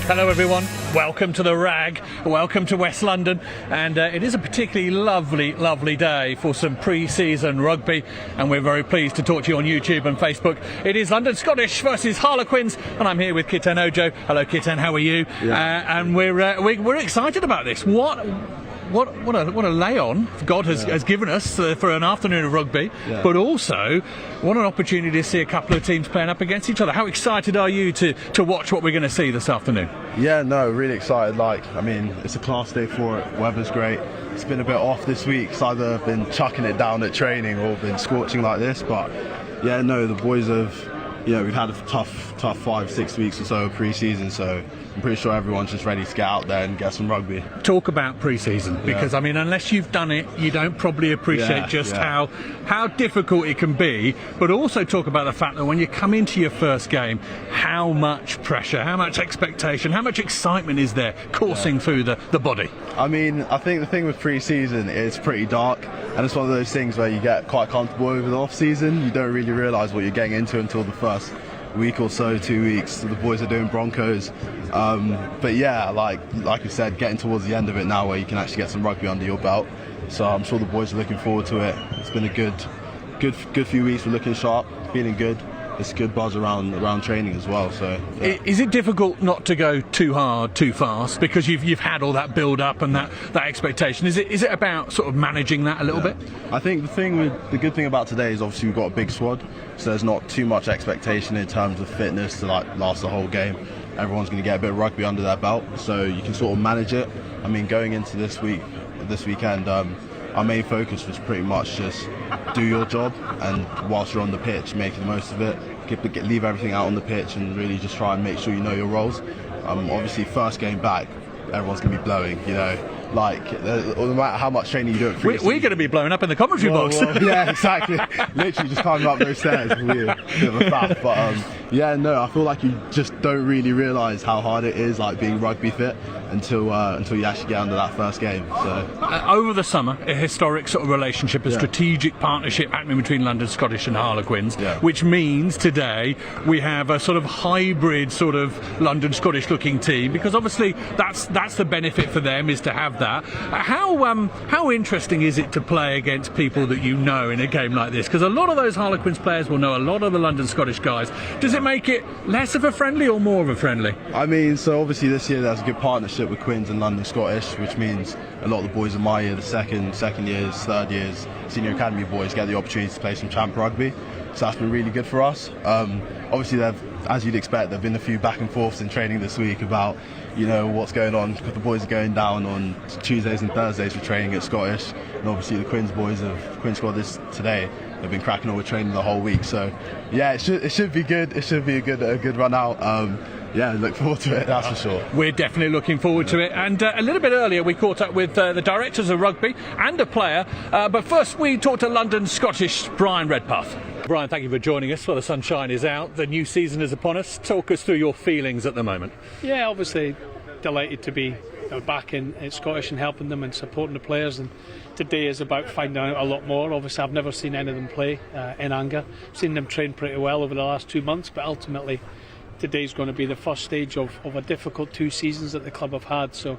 Hello everyone, welcome to the Rag, welcome to West London, and it is a particularly lovely day for some pre-season rugby, and we're very pleased to talk to you on YouTube and Facebook. It is London Scottish versus Harlequins, and I'm here with Kiten Ojo. Hello Kiten, how are you? Yeah. And we're excited about this. What a lay-on God has given us for an afternoon of rugby, but also what an opportunity to see a couple of teams playing up against each other. How excited are you to watch what we're going to see this afternoon? Yeah, no, really excited. It's a class day for it. Weather's great. It's been a bit off this week. It's either been chucking it down at training or been scorching like this. But yeah, no, the boys have. We've had a tough 5-6 weeks or so of pre-season, so I'm pretty sure everyone's just ready to get out there and get some rugby. Talk about pre-season, because I mean, unless you've done it, you don't probably appreciate how difficult it can be, but also talk about the fact that when you come into your first game, how much pressure, how much expectation, how much excitement is there coursing through the body? I mean, I think the thing with pre-season is pretty dark, and it's one of those things where you get quite comfortable over the off-season. You don't really realise what you're getting into until the first week or so, 2 weeks. The boys are doing Broncos, but yeah, like you said, getting towards the end of it now, where you can actually get some rugby under your belt. So I'm sure the boys are looking forward to it. It's been a good few weeks. We're looking sharp, feeling good. It's a good buzz around training as well. So yeah. Is it difficult not to go too hard, too fast, because you've had all that build up and that expectation? Is it about sort of managing that a little bit? I think the good thing about today is obviously we've got a big squad, so there's not too much expectation in terms of fitness to last the whole game. Everyone's going to get a bit of rugby under their belt, so you can sort of manage it. I mean, going into this weekend, our main focus was pretty much just do your job, and whilst you're on the pitch, make the most of it. Leave everything out on the pitch and really just try and make sure you know your roles. Obviously, first game back, everyone's going to be blowing, no matter how much training you do. We're going to be blowing up in the commentary box. Yeah, exactly. Literally just climbing up those stairs. Weird, bit of a faff. But I feel like you just don't really realise how hard it is, being rugby fit, until you actually get under that first game. So over the summer, a historic sort of relationship, a strategic partnership happening between London Scottish and Harlequins, which means today we have a sort of hybrid sort of London Scottish looking team, because obviously that's the benefit for them, is to have that. How interesting is it to play against people that you know in a game like this? Because a lot of those Harlequins players will know a lot of the London Scottish guys. Does it make it less of a friendly or more of a friendly? I mean, so obviously this year there's a good partnership with Quins and London Scottish, which means a lot of the boys in my year, the second years, third years, senior academy boys, get the opportunity to play some champ rugby. So that's been really good for us. Obviously, as you'd expect, there have been a few back and forths in training this week about what's going on, because the boys are going down on Tuesdays and Thursdays for training at Scottish, and obviously the Quins boys have Quins squad today. They've been cracking on with training the whole week. So yeah, it should be good. It should be a good run out. Look forward to it, that's for sure. We're definitely looking forward to it. And a little bit earlier we caught up with the directors of rugby and a player, but first we talked to London Scottish Brian Redpath. Brian, thank you for joining us. Well, the sunshine is out, the new season is upon us. Talk us through your feelings at the moment. Yeah, obviously delighted to be back in Scottish and helping them and supporting the players, and today is about finding out a lot more. Obviously I've never seen any of them play in anger. Seen them train pretty well over the last 2 months, but ultimately today's going to be the first stage of a difficult 2 seasons that the club have had. So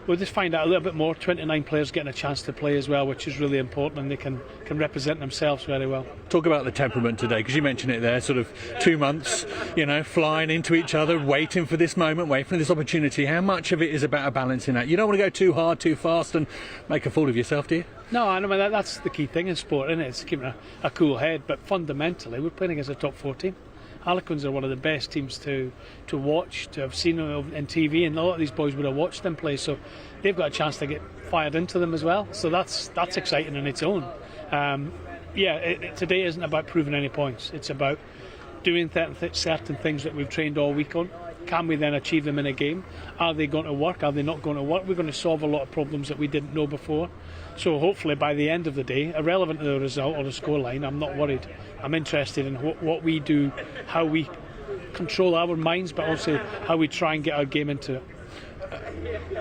we'll just find out a little bit more. 29 players getting a chance to play as well, which is really important, and they can represent themselves very well. Talk about the temperament today, because you mentioned it there, sort of 2 months, flying into each other, waiting for this moment, waiting for this opportunity. How much of it is about a balancing act? You don't want to go too hard, too fast and make a fool of yourself, do you? No, I mean that's the key thing in sport, isn't it? It's keeping a cool head, but fundamentally we're playing against a top 4 team. Harlequins are one of the best teams to watch, to have seen them on TV, and a lot of these boys would have watched them play, so they've got a chance to get fired into them as well. So that's exciting on its own. Today isn't about proving any points. It's about doing certain things that we've trained all week on. Can we then achieve them in a game? Are they going to work? Are they not going to work? We're going to solve a lot of problems that we didn't know before. So hopefully by the end of the day, irrelevant to the result or the scoreline, I'm not worried. I'm interested in what we do, how we control our minds, but also how we try and get our game into it.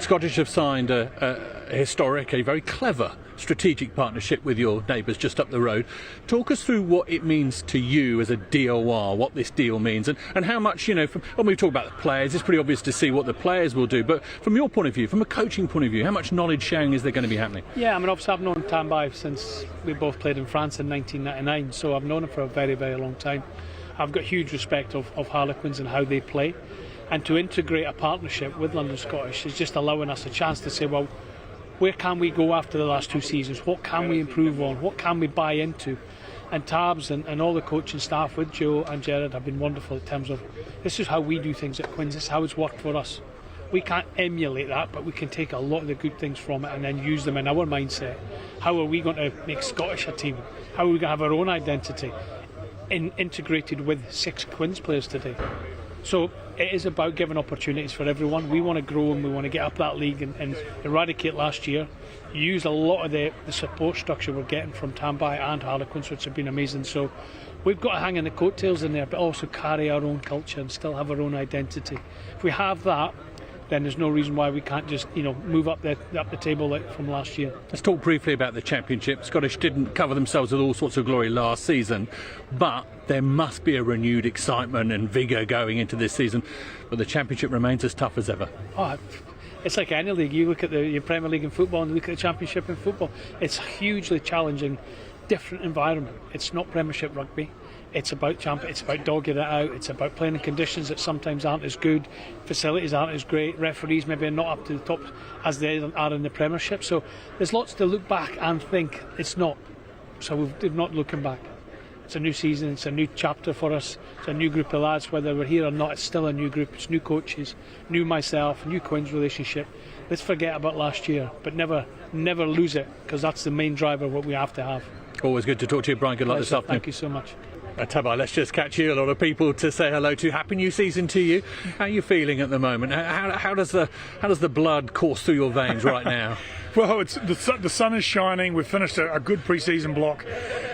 Scottish have signed a historic, a very clever strategic partnership with your neighbours just up the road. Talk us through what it means to you as a DOR, what this deal means, and how much, when we talk about the players, it's pretty obvious to see what the players will do, but from your point of view, from a coaching point of view, how much knowledge sharing is there going to be happening? Yeah, I mean, obviously I've known Tambai since we both played in France in 1999, so I've known him for a very, very long time. I've got huge respect of Harlequins and how they play, and to integrate a partnership with London Scottish is just allowing us a chance to say, well, where can we go after the last 2 seasons? What can we improve on? What can we buy into? And Tabs and all the coaching staff with Joe and Gerard have been wonderful in terms of, this is how we do things at Quins, this is how it's worked for us. We can't emulate that, but we can take a lot of the good things from it and then use them in our mindset. How are we going to make Scottish a team? How are we going to have our own identity integrated with 6 Quins players today? So it is about giving opportunities for everyone. We want to grow and we want to get up that league and eradicate last year. Use a lot of the support structure we're getting from Tambai and Harlequins, which have been amazing. So we've got to hang in the coattails in there, but also carry our own culture and still have our own identity. If we have that, then there's no reason why we can't just move up the table like from last year. Let's talk briefly about the Championship. Scottish didn't cover themselves with all sorts of glory last season, but there must be a renewed excitement and vigour going into this season. But the Championship remains as tough as ever. Oh, it's like any league. You look at your Premier League in football and look at the Championship in football. It's a hugely challenging, different environment. It's not Premiership rugby. It's about it's about dogging it out. It's about playing in conditions that sometimes aren't as good. Facilities aren't as great. Referees maybe are not up to the top as they are in the Premiership. So there's lots to look back and think it's not. So we're not looking back. It's a new season. It's a new chapter for us. It's a new group of lads. Whether we're here or not, it's still a new group. It's new coaches, new myself, new Quins relationship. Let's forget about last year, but never lose it, because that's the main driver of what we have to have. Always good to talk to you, Brian. Good luck this afternoon. Thank you so much. Tabai, let's just catch you. A lot of people to say hello to. Happy new season to you. How are you feeling at the moment? How does the blood course through your veins right now? Well, it's the sun is shining. We've finished a good pre-season block,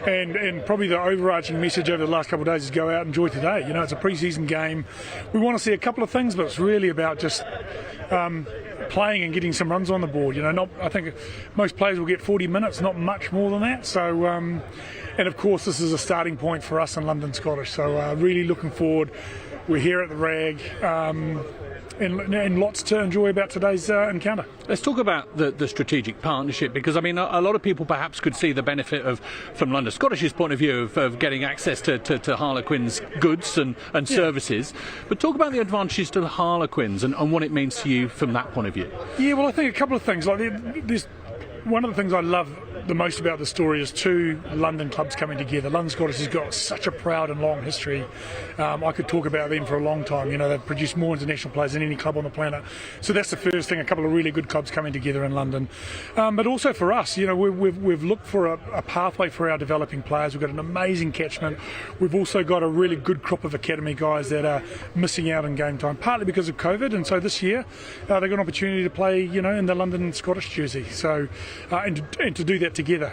and probably the overarching message over the last couple of days is go out and enjoy today. It's a pre-season game. We want to see a couple of things, but it's really about just playing and getting some runs on the board. I think most players will get 40 minutes, not much more than that. So. And of course, this is a starting point for us in London Scottish. So really looking forward. We're here at the Rag, and lots to enjoy about today's encounter. Let's talk about the strategic partnership, because a lot of people perhaps could see the benefit of, from London Scottish's point of view, of getting access to Harlequins goods and services. But talk about the advantages to the Harlequins and what it means to you from that point of view. Yeah, well, I think a couple of things. There's one of the things I love the most about the story is 2 London clubs coming together. London Scottish has got such a proud and long history. I could talk about them for a long time. They've produced more international players than any club on the planet. So that's the first thing, a couple of really good clubs coming together in London. But also for us, we've looked for a pathway for our developing players. We've got an amazing catchment. We've also got a really good crop of academy guys that are missing out in game time, partly because of COVID. And so this year, they've got an opportunity to play, in the London Scottish jersey. So, and to do that together,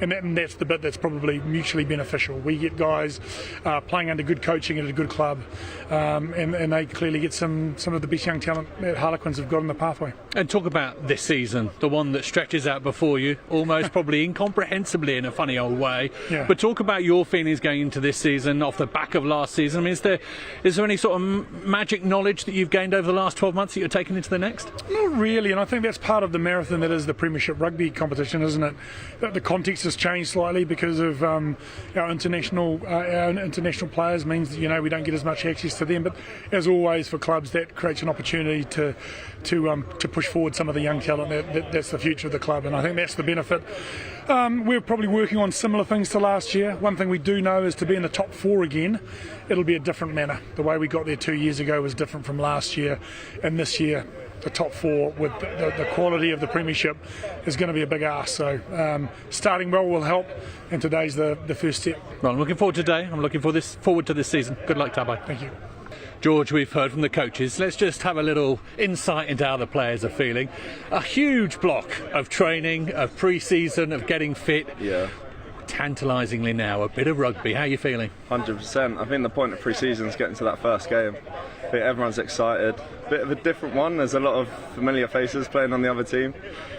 and that's the bit that's probably mutually beneficial. We get guys playing under good coaching at a good club, and they clearly get some of the best young talent that Harlequins have got in the pathway. And talk about this season, the one that stretches out before you, almost probably incomprehensibly in a funny old way. Yeah. But talk about your feelings going into this season off the back of last season. Is there any sort of magic knowledge that you've gained over the last 12 months that you're taking into the next? Not really, and I think that's part of the marathon that is the Premiership rugby competition, isn't it? The context has changed slightly because of our international players. Means that, we don't get as much access to them, but as always for clubs, that creates an opportunity to push forward some of the young talent. That's the future of the club, and I think that's the benefit. We're probably working on similar things to last year. One thing we do know is to be in the top 4 again, it'll be a different manner. The way we got there 2 years ago was different from last year, and this year the top 4 with the quality of the Premiership is going to be a big ask. So starting well will help, and today's the first step. Well, I'm looking forward to today. I'm looking forward to this season. Good luck, Tabai. Thank you. George, we've heard from the coaches. Let's just have a little insight into how the players are feeling. A huge block of training, of pre-season, of getting fit. Yeah. tantalisingly now, a bit of rugby. How are you feeling? 100%. I think the point of pre-season is getting to that first game. I think everyone's excited. Bit of a different one. There's a lot of familiar faces playing on the other team,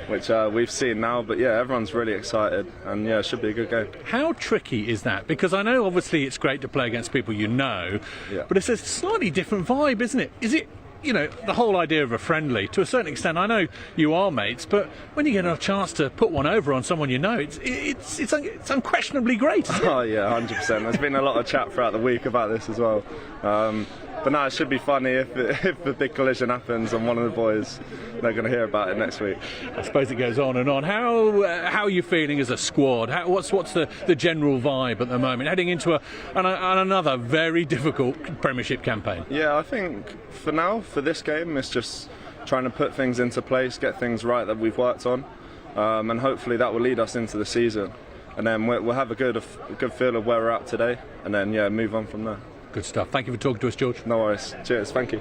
which we've seen now. But yeah, everyone's really excited, and yeah, it should be a good game. How tricky is that? Because I know obviously it's great to play against people you know, but it's a slightly different vibe, isn't it? Is it? You know, the whole idea of a friendly, to a certain extent, I know you are mates, but when you get a chance to put one over on someone you know, it's unquestionably great, isn't it? Oh yeah, 100%. There's been a lot of chat throughout the week about this as well. But no, it should be funny if the big collision happens and one of the boys, they're going to hear about it next week. I suppose it goes on and on. How are you feeling as a squad? What's the general vibe at the moment, heading into another very difficult Premiership campaign? Yeah, I think for now, for this game, it's just trying to put things into place, get things right that we've worked on, and hopefully that will lead us into the season. And then we'll have a good feel of where we're at today, and then yeah, move on from there. Good stuff. Thank you for talking to us, George. No worries. Cheers. Thank you.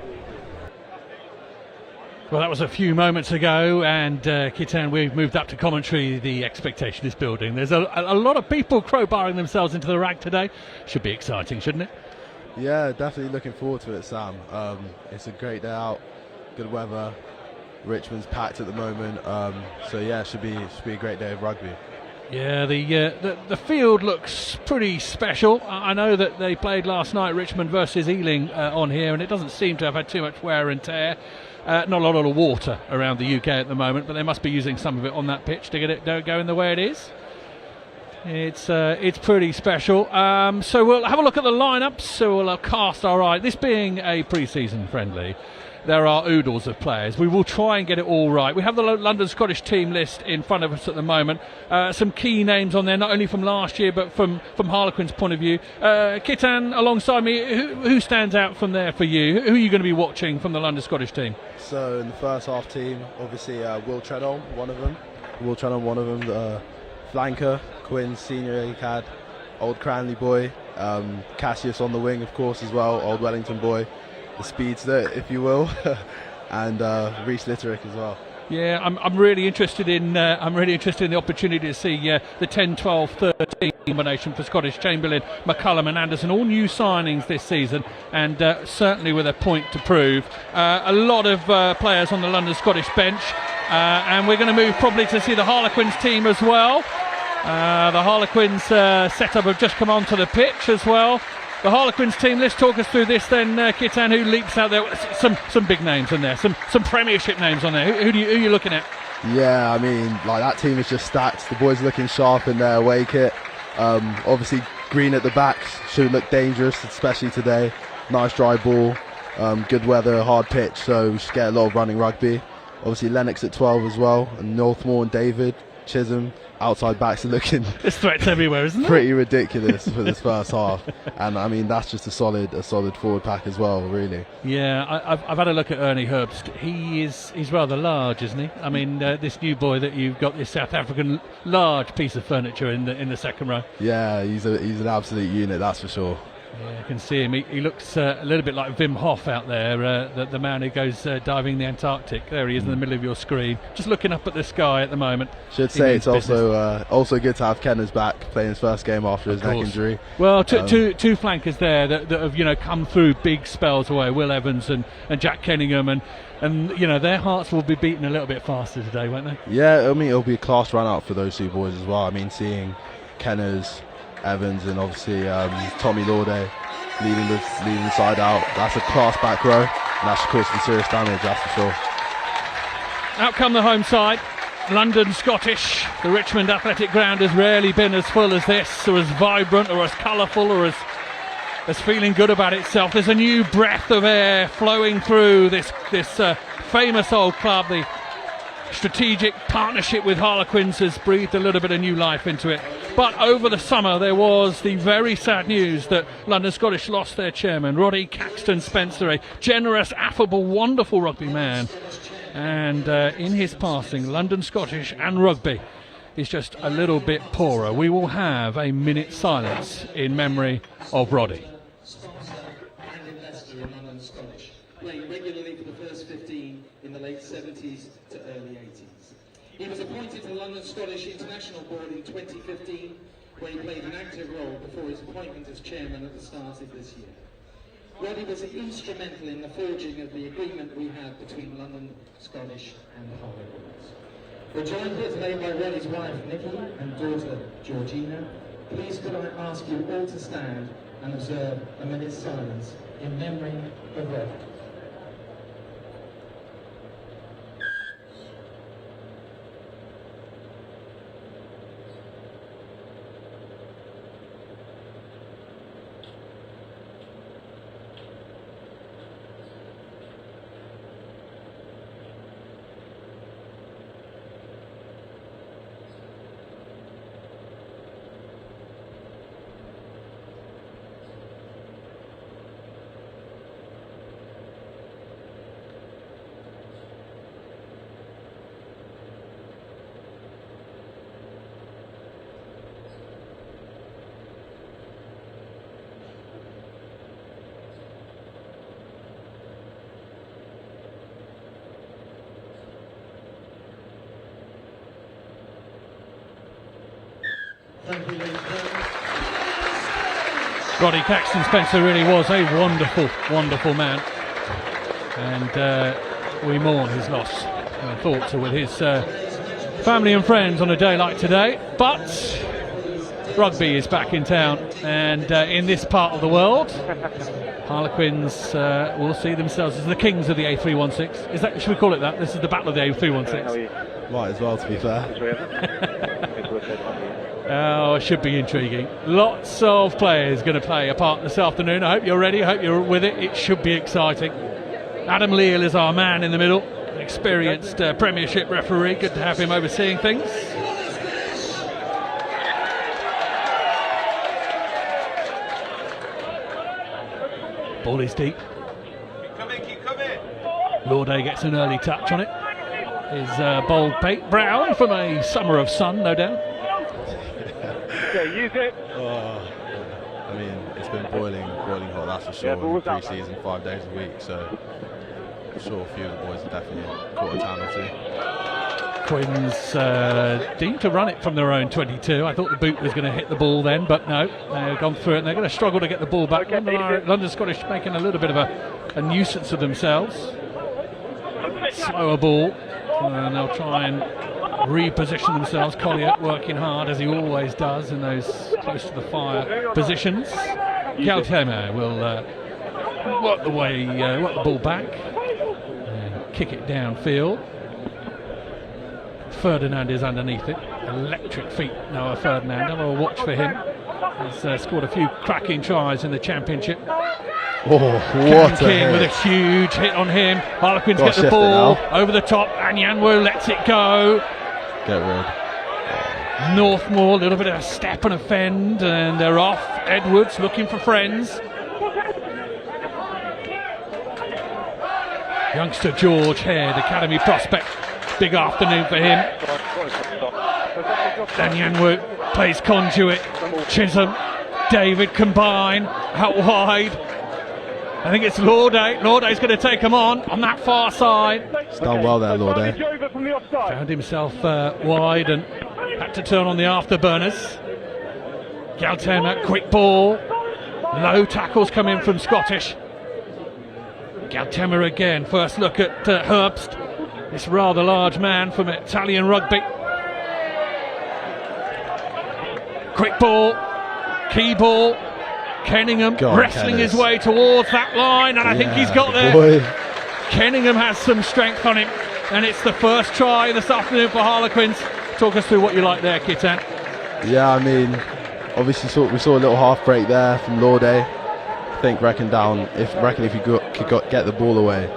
Well, that was a few moments ago, and Kitan, we've moved up to commentary. The expectation is building. There's a lot of people crowbarring themselves into the rack today. Should be exciting, shouldn't it? Yeah, definitely looking forward to it, Sam. It's a great day out, good weather. Richmond's packed at the moment, so yeah, should be a great day of rugby. Yeah, the field looks pretty special. I know that they played last night, Richmond versus Ealing, on here, and it doesn't seem to have had too much wear and tear. Not a lot of water around the UK at the moment, but they must be using some of it on that pitch to get it going the way it is. It's pretty special. So we'll have a look at the lineups. So we'll cast our eye. This being a pre-season friendly, there are oodles of players. We will try and get it all right. We have the London Scottish team list in front of us at the moment. Some key names on there, not only from last year, but from Harlequins' point of view. Kitan, alongside me, who stands out from there for you? Who are you going to be watching from the London Scottish team? So in the first half team, obviously Will Treadall, one of them. The flanker, Quinn, senior ACAD, old Cranley boy. Cassius on the wing, of course, as well, old Wellington boy. The speedster, if you will, and Reece Litterick as well. Yeah, I'm really interested in the opportunity to see the 10, 12, 13 combination for Scottish. Chamberlain, McCullum and Anderson, all new signings this season, and certainly with a point to prove. A lot of players on the London Scottish bench, and we're going to move probably to see the Harlequins team as well. The Harlequins setup have just come onto the pitch as well. The Harlequins team, let's talk us through this then, Kitan, who leaps out there. Some big names in there, some Premiership names on there. Who are you looking at? Yeah, I mean, like that team is just stacked. The boys are looking sharp in their away kit. Obviously, green at the back should look dangerous, especially today. Nice dry ball, good weather, hard pitch, so we should get a lot of running rugby. Obviously, Lennox at 12 as well, and Northmore and David, Chisholm. Outside backs are looking there's threats everywhere, isn't there? Pretty ridiculous for this first half, and I mean that's just a solid forward pack as well, really. Yeah, I've had a look at Ernie Herbst. He's rather large, isn't he? I mean, this new boy that you've got, this South African large piece of furniture in the second row. Yeah, he's an absolute unit, that's for sure. Yeah, I can see him. He looks a little bit like Wim Hof out there, the man who goes diving in the Antarctic. There he is in the middle of your screen, just looking up at the sky at the moment. Should say it's also good to have Kenners back, playing his first game after his neck injury. Well, two flankers there that have come through big spells away. Will Evans and Jack Kenningham, and their hearts will be beating a little bit faster today, won't they? Yeah, I mean it'll be a class run out for those two boys as well. I mean seeing Kenners, Evans and obviously Tommy Lauday leading the side out. That's a class back row, and that should cause some serious damage, that's for sure. Out come the home side, London Scottish. The Richmond Athletic Ground has rarely been as full as this, or as vibrant, or as colourful, or as feeling good about itself. There's a new breath of air flowing through this famous old club. The strategic partnership with Harlequins has breathed a little bit of new life into it. But over the summer there was the very sad news that London Scottish lost their chairman, Roddy Caxton Spencer, a generous, affable, wonderful rugby man. And in his passing, London Scottish and rugby is just a little bit poorer. We will have a minute's silence in memory of Roddy. Playing regularly for the first 15 in the late 70s to early 80s. He was appointed to the London Scottish International Board in 2015 where he played an active role before his appointment as chairman at the start of this year. Roddy was instrumental in the forging of the agreement we had between London Scottish and Harlequins. We're joined here today by Roddy's wife Nikki and daughter Georgina. Please could I ask you all to stand and observe a minute's silence in memory of Roddy. Thank you, ladies and gentlemen. Roddy Caxton Spencer really was a wonderful, wonderful man, and we mourn his loss. Our thoughts are with his family and friends on a day like today, but rugby is back in town, and in this part of the world, Harlequins will see themselves as the kings of the A316. Is that, should we call it that? This is the battle of the A316. Might as well, to be fair. Oh, it should be intriguing. Lots of players going to play a part this afternoon. I hope you're ready. I hope you're with it. It should be exciting. Adam Leal is our man in the middle. Experienced Premiership referee. Good to have him overseeing things. Ball is deep. Keep coming. Lauday gets an early touch on it. Is bold Pate Brown from a summer of sun, no doubt. Use it. Oh, I mean, it's been boiling hot, that's for sure. In pre-season, 5 days a week, so I'm sure a few of the boys have definitely caught a tan or two. Quins deemed to run it from their own 22. I thought the boot was going to hit the ball then, but no, they've gone through it and they're going to struggle to get the ball back. London Scottish making a little bit of a nuisance of themselves. Slower ball, and they'll try and reposition themselves. Collier working hard as he always does in those close to the fire positions. Galtema will work the ball back and kick it downfield. Ferdinand is underneath it. Electric feet, Noah Ferdinand. Have a watch for him. He's scored a few cracking tries in the Championship. Oh, what a King hit. with a huge hit on him. Harlequins get the ball over the top, and Yanwu lets it go. Get rid. Northmore, a little bit of a step and a fend, and they're off. Edwards looking for friends. Youngster George Head, Academy prospect. Big afternoon for him. Dan Yanwu plays conduit. Chisholm, David combine out wide. I think it's Lauday. Lauday's going to take him on that far side. It's done well there, Lauday. Found himself wide and had to turn on the afterburners. Galtema, quick ball. Low tackles come in from Scottish. Galtema again. First look at Herbst. This rather large man from Italian rugby. Quick ball. Key ball. Kenningham wrestling his way towards that line, and I think he's got there. Boy. Kenningham has some strength on him, and it's the first try this afternoon for Harlequins. Talk us through what you like there, Kitan. Yeah, I mean, obviously we saw a little half break there from Lauday. I think reckon if he could get the ball away,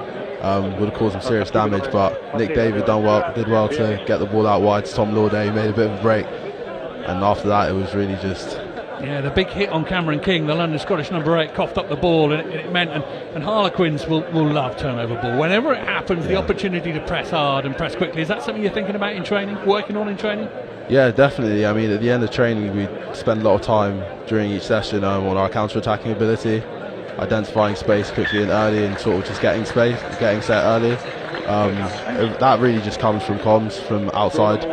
would have caused some serious damage. But Nick David did well to get the ball out wide to Tom Lauday. He made a bit of a break, and after that it was really just. Yeah, the big hit on Cameron King, the London Scottish number 8, coughed up the ball, and it meant, and Harlequins will love turnover ball. Whenever it happens, the opportunity to press hard and press quickly. Is that something you're thinking about in training, working on in training? Yeah, definitely. I mean, at the end of training, we spend a lot of time during each session on our counter-attacking ability, identifying space quickly and early, and sort of just getting set early. That really just comes from comms from outside.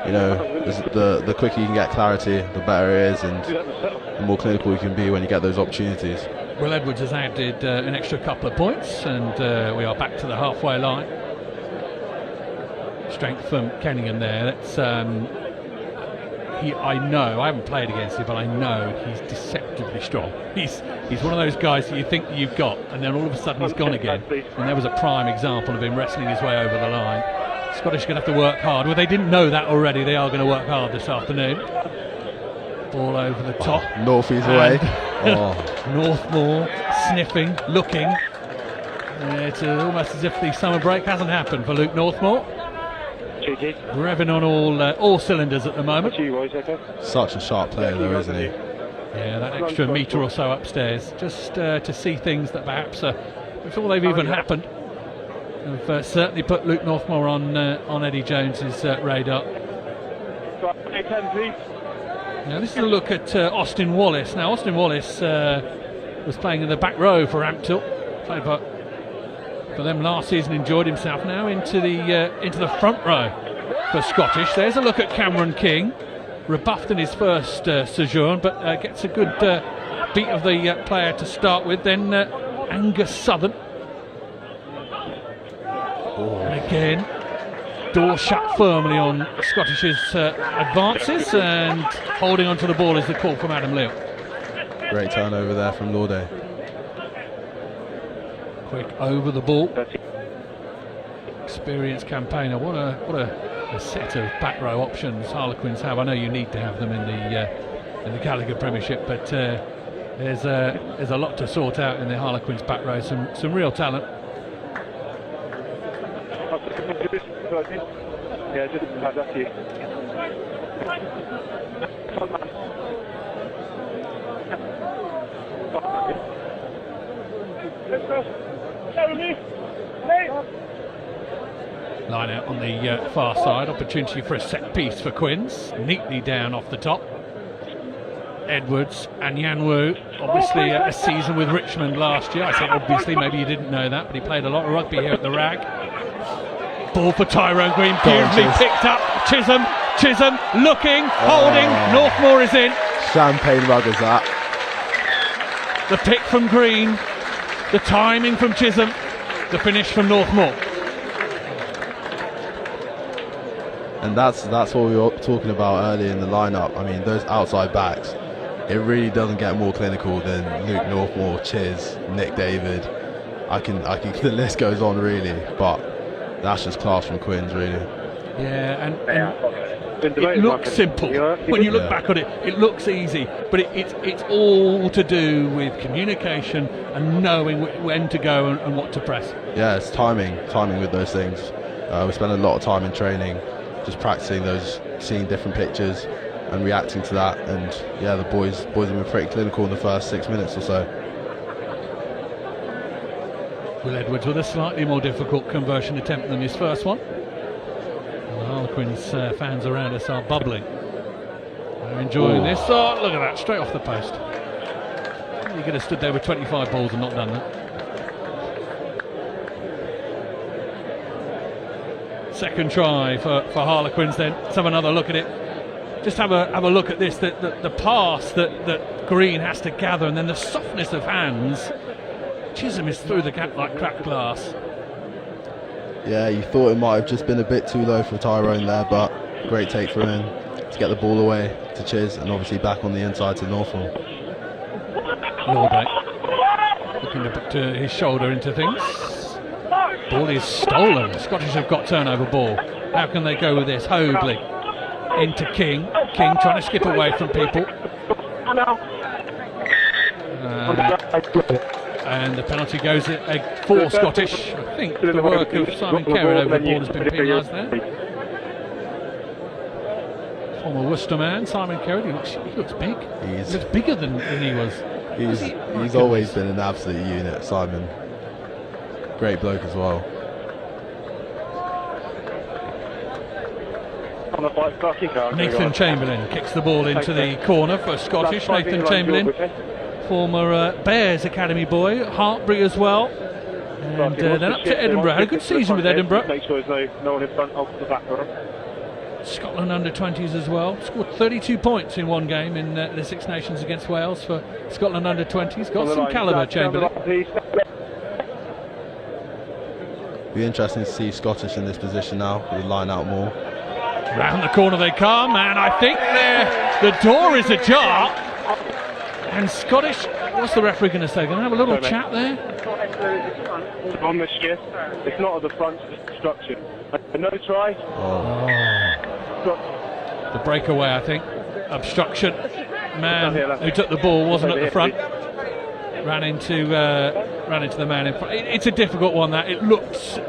you know, the quicker you can get clarity, the better it is, and the more clinical you can be when you get those opportunities. Will Edwards has added an extra couple of points, and we are back to the halfway line. Strength from Kenningham there. That's I know, I haven't played against him, but I know he's deceptively strong. He's one of those guys that you think that you've got, and then all of a sudden he's gone again. And there was a prime example of him wrestling his way over the line. Scottish are going to have to work hard. Well, they didn't know that already. They are going to work hard this afternoon. Ball over the top. Northie's away. Northmore sniffing, looking. It's almost as if the summer break hasn't happened for Luke Northmore. Revving on all cylinders at the moment. Such a sharp player though, isn't he? Yeah, that extra metre or so upstairs, just to see things that perhaps before they've even happened, have certainly put Luke Northmore on Eddie Jones's radar. Now this is a look at Austin Wallace. Now Austin Wallace was playing in the back row for Ampthill, played for them last season, enjoyed himself. Now into the front row for Scottish. There's a look at Cameron King, rebuffed in his first sojourn, but gets a good beat of the player to start with. Then Angus Southern. And again, door shut firmly on Scottish's advances, and holding onto the ball is the call from Adam Leal. Great turnover there from Lauday. Quick over the ball. Experienced campaigner. What a set of back row options Harlequins have. I know you need to have them in the Gallagher Premiership, but there's a lot to sort out in the Harlequins back row. Some real talent. Yeah, just that's you. Line out on the far side. Opportunity for a set piece for Quins. Neatly down off the top. Edwards and Yanwu, obviously a season with Richmond last year. I say obviously, maybe you didn't know that, but he played a lot of rugby here at the Rag. Ball for Tyrone Green, beautifully picked up. Chisholm looking, holding. Northmore is in. Champagne rug is that. The pick from Green, the timing from Chisholm, the finish from Northmore. And that's what we were talking about earlier in the lineup. I mean, those outside backs, it really doesn't get more clinical than Luke Northmore, Chiz, Nick David. The list goes on really, but that's just class from Quins really. Yeah, and it looks simple. When you look back on it, it looks easy, but it's all to do with communication and knowing when to go and what to press. Yeah, it's timing with those things. We spend a lot of time in training just practicing those, seeing different pictures and reacting to that, and yeah, the boys have been pretty clinical in the first 6 minutes or so. Will Edwards with a slightly more difficult conversion attempt than his first one. And the Harlequins fans around us are bubbling. They're enjoying this. Oh, look at that, straight off the post. You could have stood there with 25 balls and not done that. Second try for Harlequins then. Let's have another look at it. Just have a look at this, the pass that Green has to gather, and then the softness of hands. Chisholm is through the gap like cracked glass. Yeah, you thought it might have just been a bit too low for Tyrone there, but great take for him to get the ball away to Chiz, and obviously back on the inside to Northall. Lauday looking to put his shoulder into things. Ball is stolen. Scottish have got turnover ball. How can they go with this? Hoadley into King. King trying to skip away from people. And the penalty goes for Scottish. I think the work of Simon Kerrod over the ball has been penalised there. Former Worcester man, Simon Kerrod, he looks big. He looks bigger than he was. He's always been an absolute unit, Simon. Great bloke as well. Nathan Chamberlain kicks the ball into the corner for Scottish. Nathan Chamberlain, former Bears Academy boy, Hartbury as well. And then up to Edinburgh. Had a good season with Edinburgh. Make sure there's no one in front of the back row. Scotland under-20s as well. Scored 32 points in one game in the Six Nations against Wales for Scotland under-20s. Got some calibre, Chamberlain. Be interesting to see Scottish in this position now. We line out more. Round the corner they come, and I think the door is ajar. And Scottish, what's the referee going to say? Going to have a little chat there? On the shift, it's not at the front, it's obstruction. Another try. The breakaway, I think. Obstruction. Man who took the ball wasn't at the front. Ran into the man in front. It's a difficult one. That it looked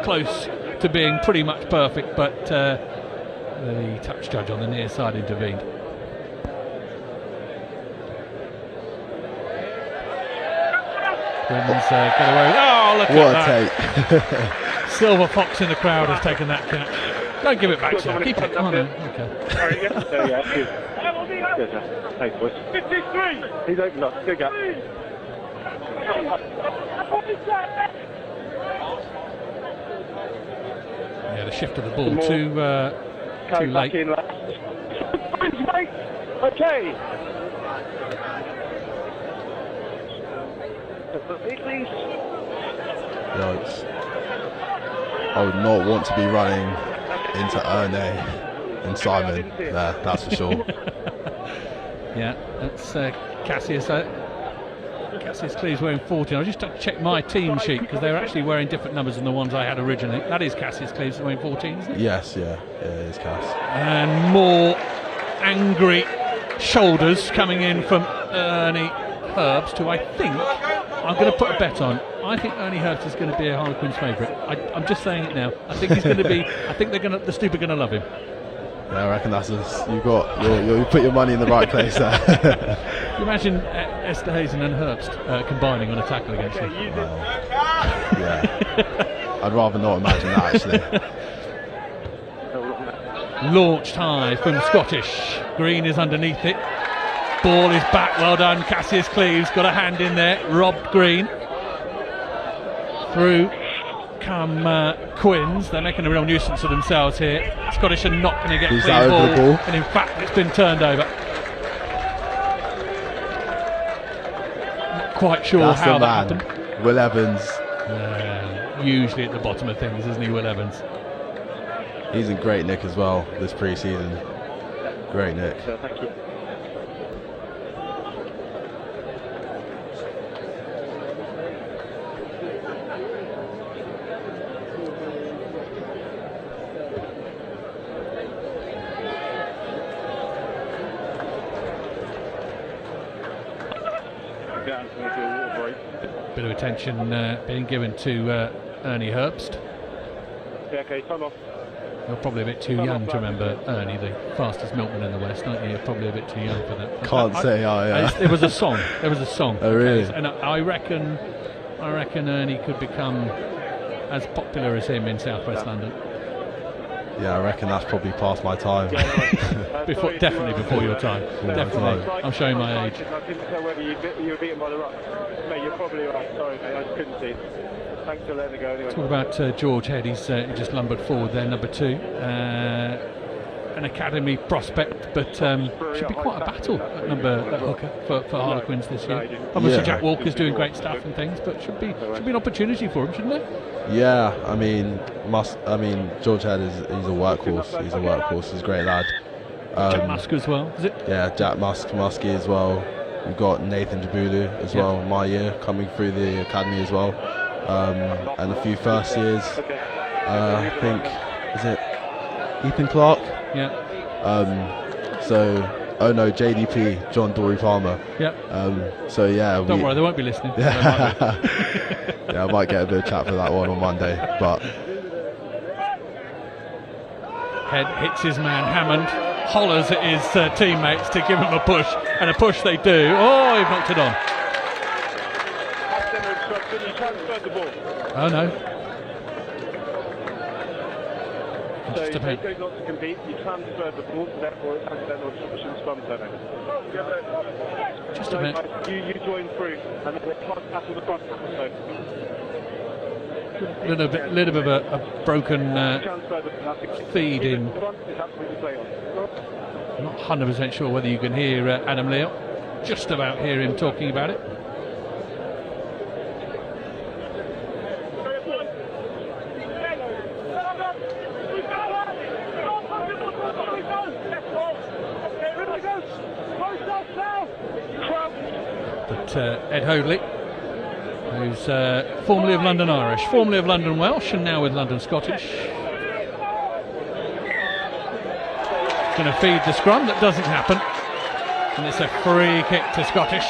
close to being pretty much perfect, but the touch judge on the near side intervened. Quins get away. Oh, look what at a that! take! Silver Fox in the crowd has taken that catch. Don't give it back, sir. Keep it. Oh, no. Okay. Thanks, boys. 53. He's opened up. Good gap. Yeah, the shift of the ball too late. Okay. Yikes. I would not want to be running into Erne and Simon there, that's for sure. Yeah, that's Cassius. Cassius Cleves wearing 14. I'll just check my team sheet because they were actually wearing different numbers than the ones I had originally. That is Cassius Cleves wearing 14, isn't it? Yes, yeah, it is Cass. And more angry shoulders coming in from Ernie Herbst, who I think I'm going to put a bet on. I think Ernie Herbst is going to be a Harlequins favourite. I'm just saying it now. I think he's going to be. I think the Stoop are going to love him. Yeah, I reckon that's you put your money in the right place there. You imagine Esterhazen and Herbst combining on a tackle against him. Yeah, I'd rather not imagine that actually. Launched high from Scottish. Green is underneath it. Ball is back. Well done, Cassius Cleves. Got a hand in there. Robbed Green. Through come Quins. They're making a real nuisance of themselves here. Scottish are not going to get clean ball, and in fact it's been turned over. Not quite sure that's how the that man. happened. Will Evans. Usually at the bottom of things, isn't he, Will Evans? He's in great nick as well this pre-season. Great nick. Thank you. Bit of attention being given to Ernie Herbst. Yeah, okay, time off. You're probably a bit too young to remember Ernie, the fastest milkman in the West, aren't you? You're probably a bit too young for that. Can't say I am. There was a song. There was a song. Oh, really? And I reckon Ernie could become as popular as him in Southwest London. Yeah, I reckon that's probably past my time. Definitely before your time. Definitely. I'm showing my age. I couldn't tell whether you were beaten by the ruck. Mate, you're probably right. Sorry, mate, I just couldn't see. Thanks for letting it go anyway. Talk about George Head. He's just lumbered forward there, number 2. An academy prospect, but should be quite a battle at hooker for Harlequins this year. Obviously, Jack Walker's doing great stuff and things, but should be an opportunity for him, shouldn't it? Yeah, I mean, George Head he's a workhorse. He's a workhorse. He's a great lad. Jack Musk as well, is it? Yeah, Jack Muskie as well. We've got Nathan Jabulu as well, my year, coming through the academy as well. And a few first years. I think, is it Ethan Clark? Yeah. JDP, John Dory Palmer. Yeah. Don't worry, they won't be listening. Yeah, I might get a bit of chat for that one on Monday. But Head hits his man Hammond, hollers at his teammates to give him a push, and a push they do. Oh, he knocked it on. Oh no. So you chose not to compete, you transferred the ball, therefore it's accidental obstruction scrum turnover. Just a minute. You joined through, and then they can't pass on the front. So little bit of a broken feed in. I'm not 100% sure whether you can hear Adam Leal. Just about hear him talking about it. But Ed Hoadley, who's formerly of London Irish, formerly of London Welsh, and now with London Scottish, going to feed the scrum. That doesn't happen, and it's a free kick to Scottish.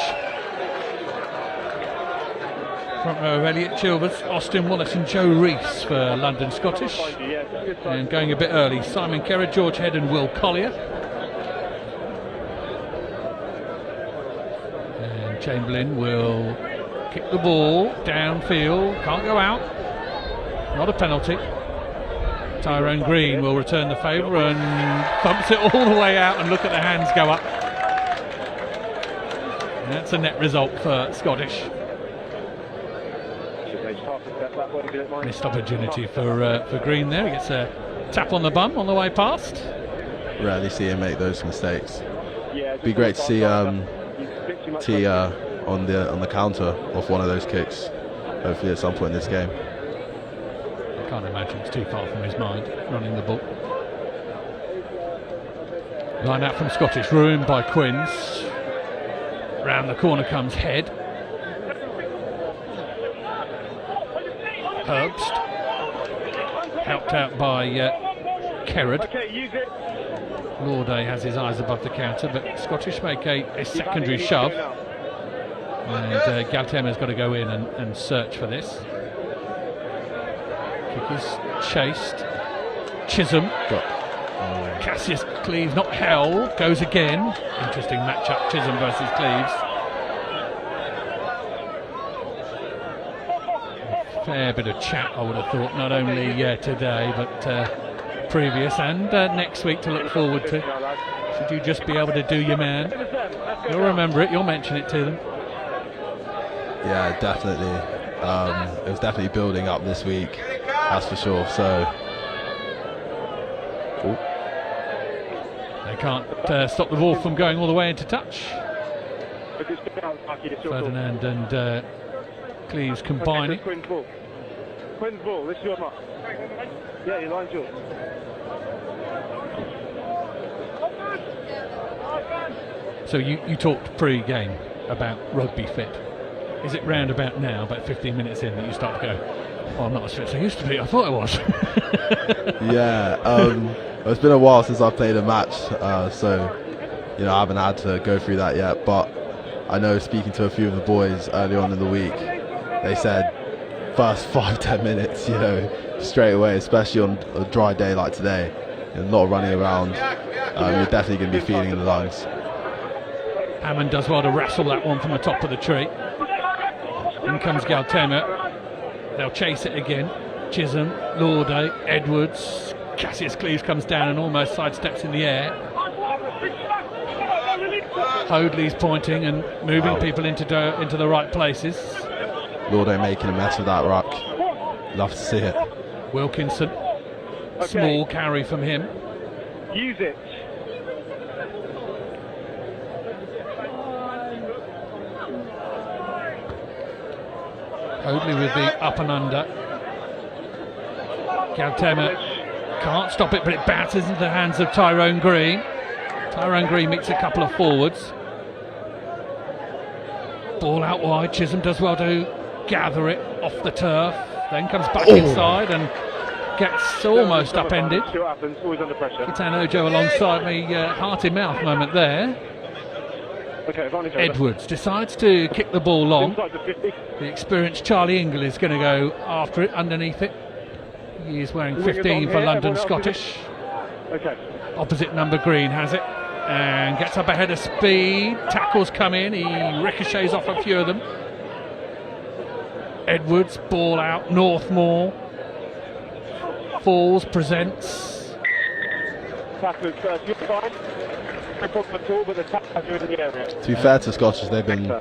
Front row of Elliot Chilvers, Austin Wallace and Joe Rees for London Scottish, and going a bit early, Simon Kerr, George Head and Will Collier. And Chamberlain will kick the ball downfield, can't go out, not a penalty. Tyrone Green will return the favour and thumps it all the way out, and look at the hands go up. And that's a net result for Scottish. Missed opportunity for Green there. He gets a tap on the bum on the way past. Rarely see him make those mistakes. Be great to see T on the counter off one of those kicks. Hopefully at some point in this game. I can't imagine it's too far from his mind running the ball. Line out from Scottish, ruined by Quins. Round the corner comes Head. Herbst, helped out by Kerrod. Lauday has his eyes above the counter, but Scottish make a secondary shove, and Galtema's got to go in and search for this. Kick is chased. Chisholm, Cassius Cleves not held, goes again. Interesting matchup, Chisholm versus Cleves. Fair bit of chat, I would have thought, not only today but previous and next week to look forward to. Should you just be able to do your man, you'll remember it, you'll mention it to them. Yeah, definitely. It was definitely building up this week, that's for sure. So they can't stop the ball from going all the way into touch. Ferdinand and Cleves combining. Quinn's ball. Quinn's ball, this is your mark. Yeah, your line's yours. So you talked pre-game about rugby fit. Is it round about now, about 15 minutes in, that you start to go, oh, I'm not as fit as I used to be, I thought I was? Yeah, it's been a while since I've played a match, so I haven't had to go through that yet, but I know, speaking to a few of the boys early on in the week, they said first 5-10 minutes, straight away, especially on a dry day like today, a lot of running around, you're definitely going to be feeling in the lungs. Hammond does well to wrestle that one from the top of the tree. In comes Galtema. They'll chase it again. Chisholm, Lauday, Edwards. Cassius Cleves comes down and almost sidesteps in the air. Hoadley's pointing and moving people into the right places. Lauday making a mess of that ruck. Love to see it. Wilkinson, small carry from him. Use it. Hoadley with the up and under. Galtema can't stop it, but it bounces into the hands of Tyrone Green. Tyrone Green meets a couple of forwards. Ball out wide. Chisholm does well to gather it off the turf. Then comes back inside and gets almost upended. Kitan Ojo alongside me, heart in mouth moment there. Edwards decides to kick the ball long. The experienced Charlie Ingle is going to go after it underneath it. He is wearing 15 for London Scottish. Opposite number Green has it and gets up ahead of speed. Tackles come in, he ricochets off a few of them. Edwards, ball out, Northmore. Falls, presents. You're fine. No problem at all, but the tackles are in the area. To be fair to Scottish, they've been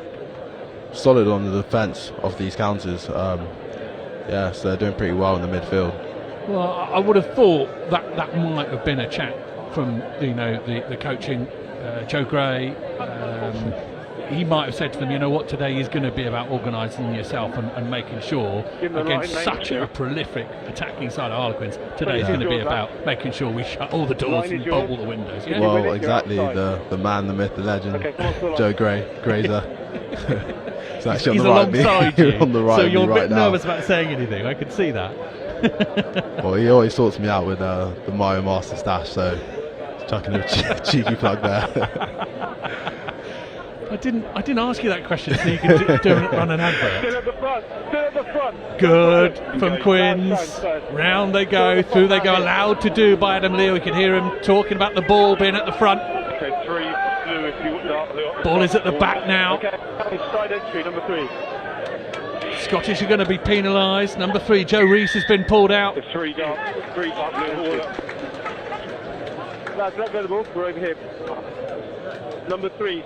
solid on the defence of these counters. Yeah, so they're doing pretty well in the midfield. Well, I would have thought that might have been a chat from the coaching, Joe Gray. He might have said to them, you know what, today is going to be about organising yourself and making sure against such a prolific attacking side of Harlequins. Today is going to be about making sure we shut all the doors and bolt all the windows. Yeah? Well, exactly. The man, the myth, the legend, Joe Gray, Grazer. He's actually He's on the alongside you, on the right so you're a bit right nervous about saying anything. I could see that. Well, he always sorts me out with the Mario Master stash, so chucking a cheeky plug there. I didn't ask you that question so you could run an advert. Still at the front. Still at the front. Good from Quins. Round they go, through they go, allowed to do by Adam Leal. You can hear him talking about the ball being at the front. Okay, 3 blue if you want. Ball is at the back now. Okay, side entry, number 3. Scottish are going to be penalised. Number 3, Joe Rees has been pulled out. It's 3 dark blue. Lads, let go of the ball. We're over here. Number 3.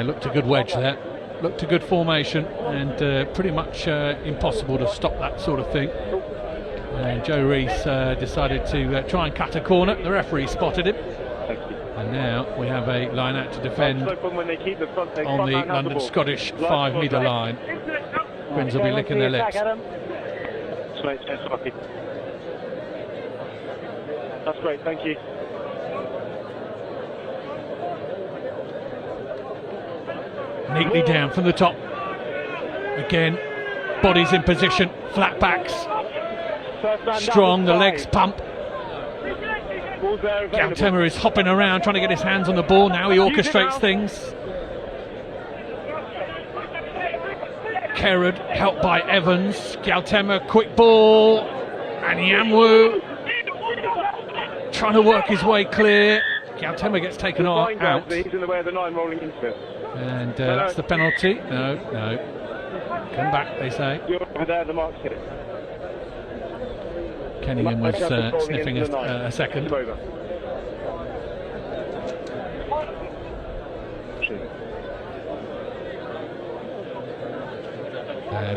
Looked a good wedge there. Looked a good formation and pretty much impossible to stop that sort of thing. And Joe Rees decided to try and cut a corner. The referee spotted him. And now we have a line out to defend on the London Scottish 5 metre line. Quins will be licking their lips. That's great, thank you. Neatly down from the top. Again, bodies in position, flat backs. Strong, the legs pump. Galtema is hopping around trying to get his hands on the ball. Now he orchestrates things. Kerrod helped by Evans. Galtema, quick ball. And Yamwu trying to work his way clear. Galtema gets taken out. He's in the way of the 9 rolling into it. And that's the penalty. No. Come back, they say. You're over there, the mark's hit. Kenningham was sniffing a second.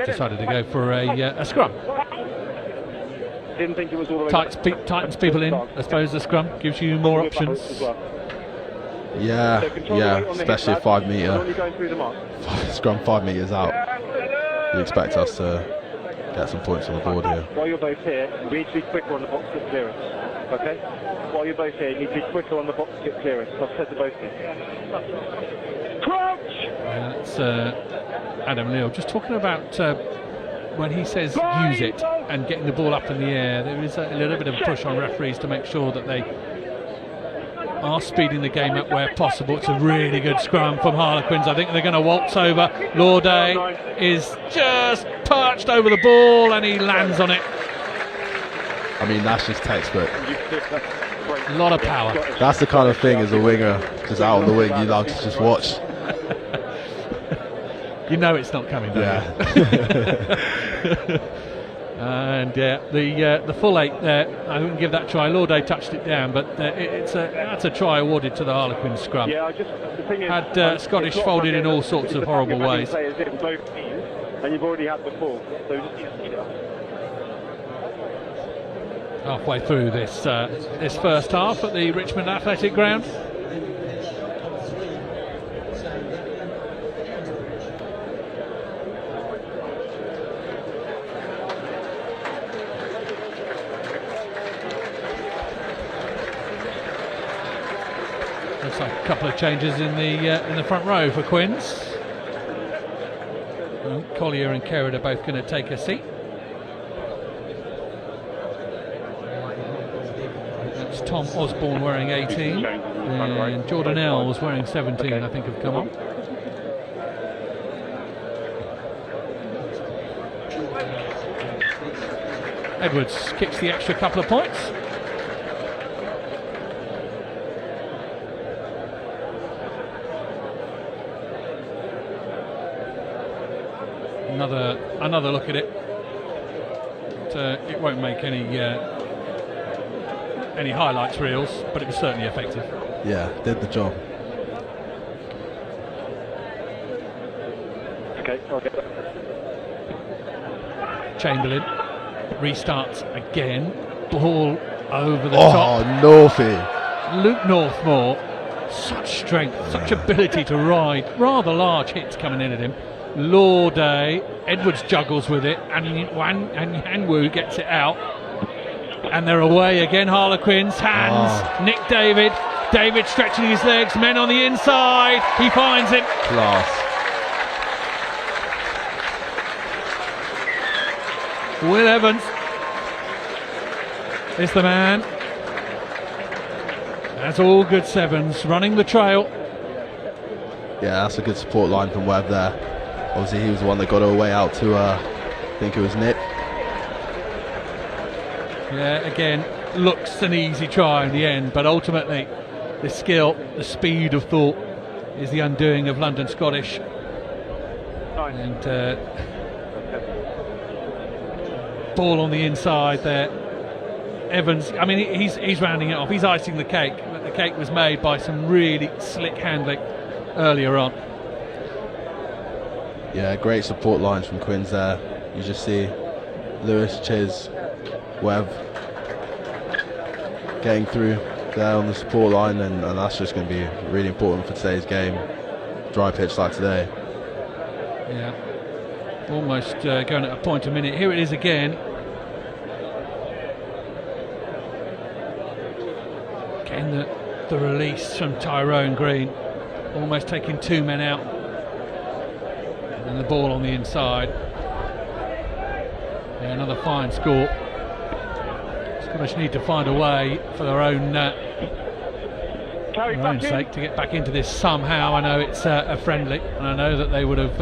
Decided to go for a scrum. Didn't think it was all the way Tightens people in. I suppose the scrum gives you more options. Yeah, especially a 5 metre scrum 5 metres out. You expect us to get some points on the board here. While you're both here, we need to be quicker on the box kick clearance. Okay? While you're both here, you need to be quicker on the box kick clearance. I've said to both of you. Crouch! That's Adam Leal just talking about when he says use it and getting the ball up in the air. There is a little bit of a push on referees to make sure that they are speeding the game up where possible. It's a really good scrum from Harlequins. I think they're going to waltz over. Lauday is just perched over the ball and he lands on it. I mean, that's just textbook. A lot of power. That's the kind of thing as a winger, just out on the wing, you love to just watch. You know it's not coming down. Yeah. And the full 8 there, I wouldn't give that try. Lauday touched it down, but that's a try awarded to the Harlequins scrum. Yeah, the thing is, had Scottish folded in all sorts of horrible ways. And you've already had the ball, so just halfway through this first half at the Richmond Athletic Ground. Looks like a couple of changes in the front row for Quins. Collier and Kerrod are both going to take a seat. That's Tom Osborne wearing 18 and Jordan Ells wearing 17, I think, have come on. Edwards kicks the extra couple of points. Another look at it. It won't make any highlights reels, but it was certainly effective. Yeah, did the job. okay, I'll get that. Chamberlain restarts again. Ball over the top. Oh, Northie. Luke Northmore, such strength, such ability to ride. Rather large hits coming in at him. Lauday, Edwards juggles with it, and Hanwu gets it out. And they're away again, Harlequins. Hands, Nick David. David stretching his legs, men on the inside. He finds him. Class. Will Evans is the man. That's all good sevens, running the trail. Yeah, that's a good support line from Webb there. Obviously, he was the one that got her way out to, I think it was Nick. Yeah, again, looks an easy try in the end, but ultimately the skill, the speed of thought is the undoing of London Scottish. And ball on the inside there. Evans, I mean, he's rounding it off. He's icing the cake, but the cake was made by some really slick handling earlier on. Yeah, great support lines from Quins there. You just see Lewis, Chiz, Webb getting through there on the support line, and that's just going to be really important for today's game. Dry pitch like today. Yeah, almost going at a point a minute. Here it is again. Getting the release from Tyrone Green, almost taking two men out, and the ball on the inside. Yeah, another fine score. Scottish need to find a way for their own sake to get back into this somehow. I know it's a friendly, and I know that they would have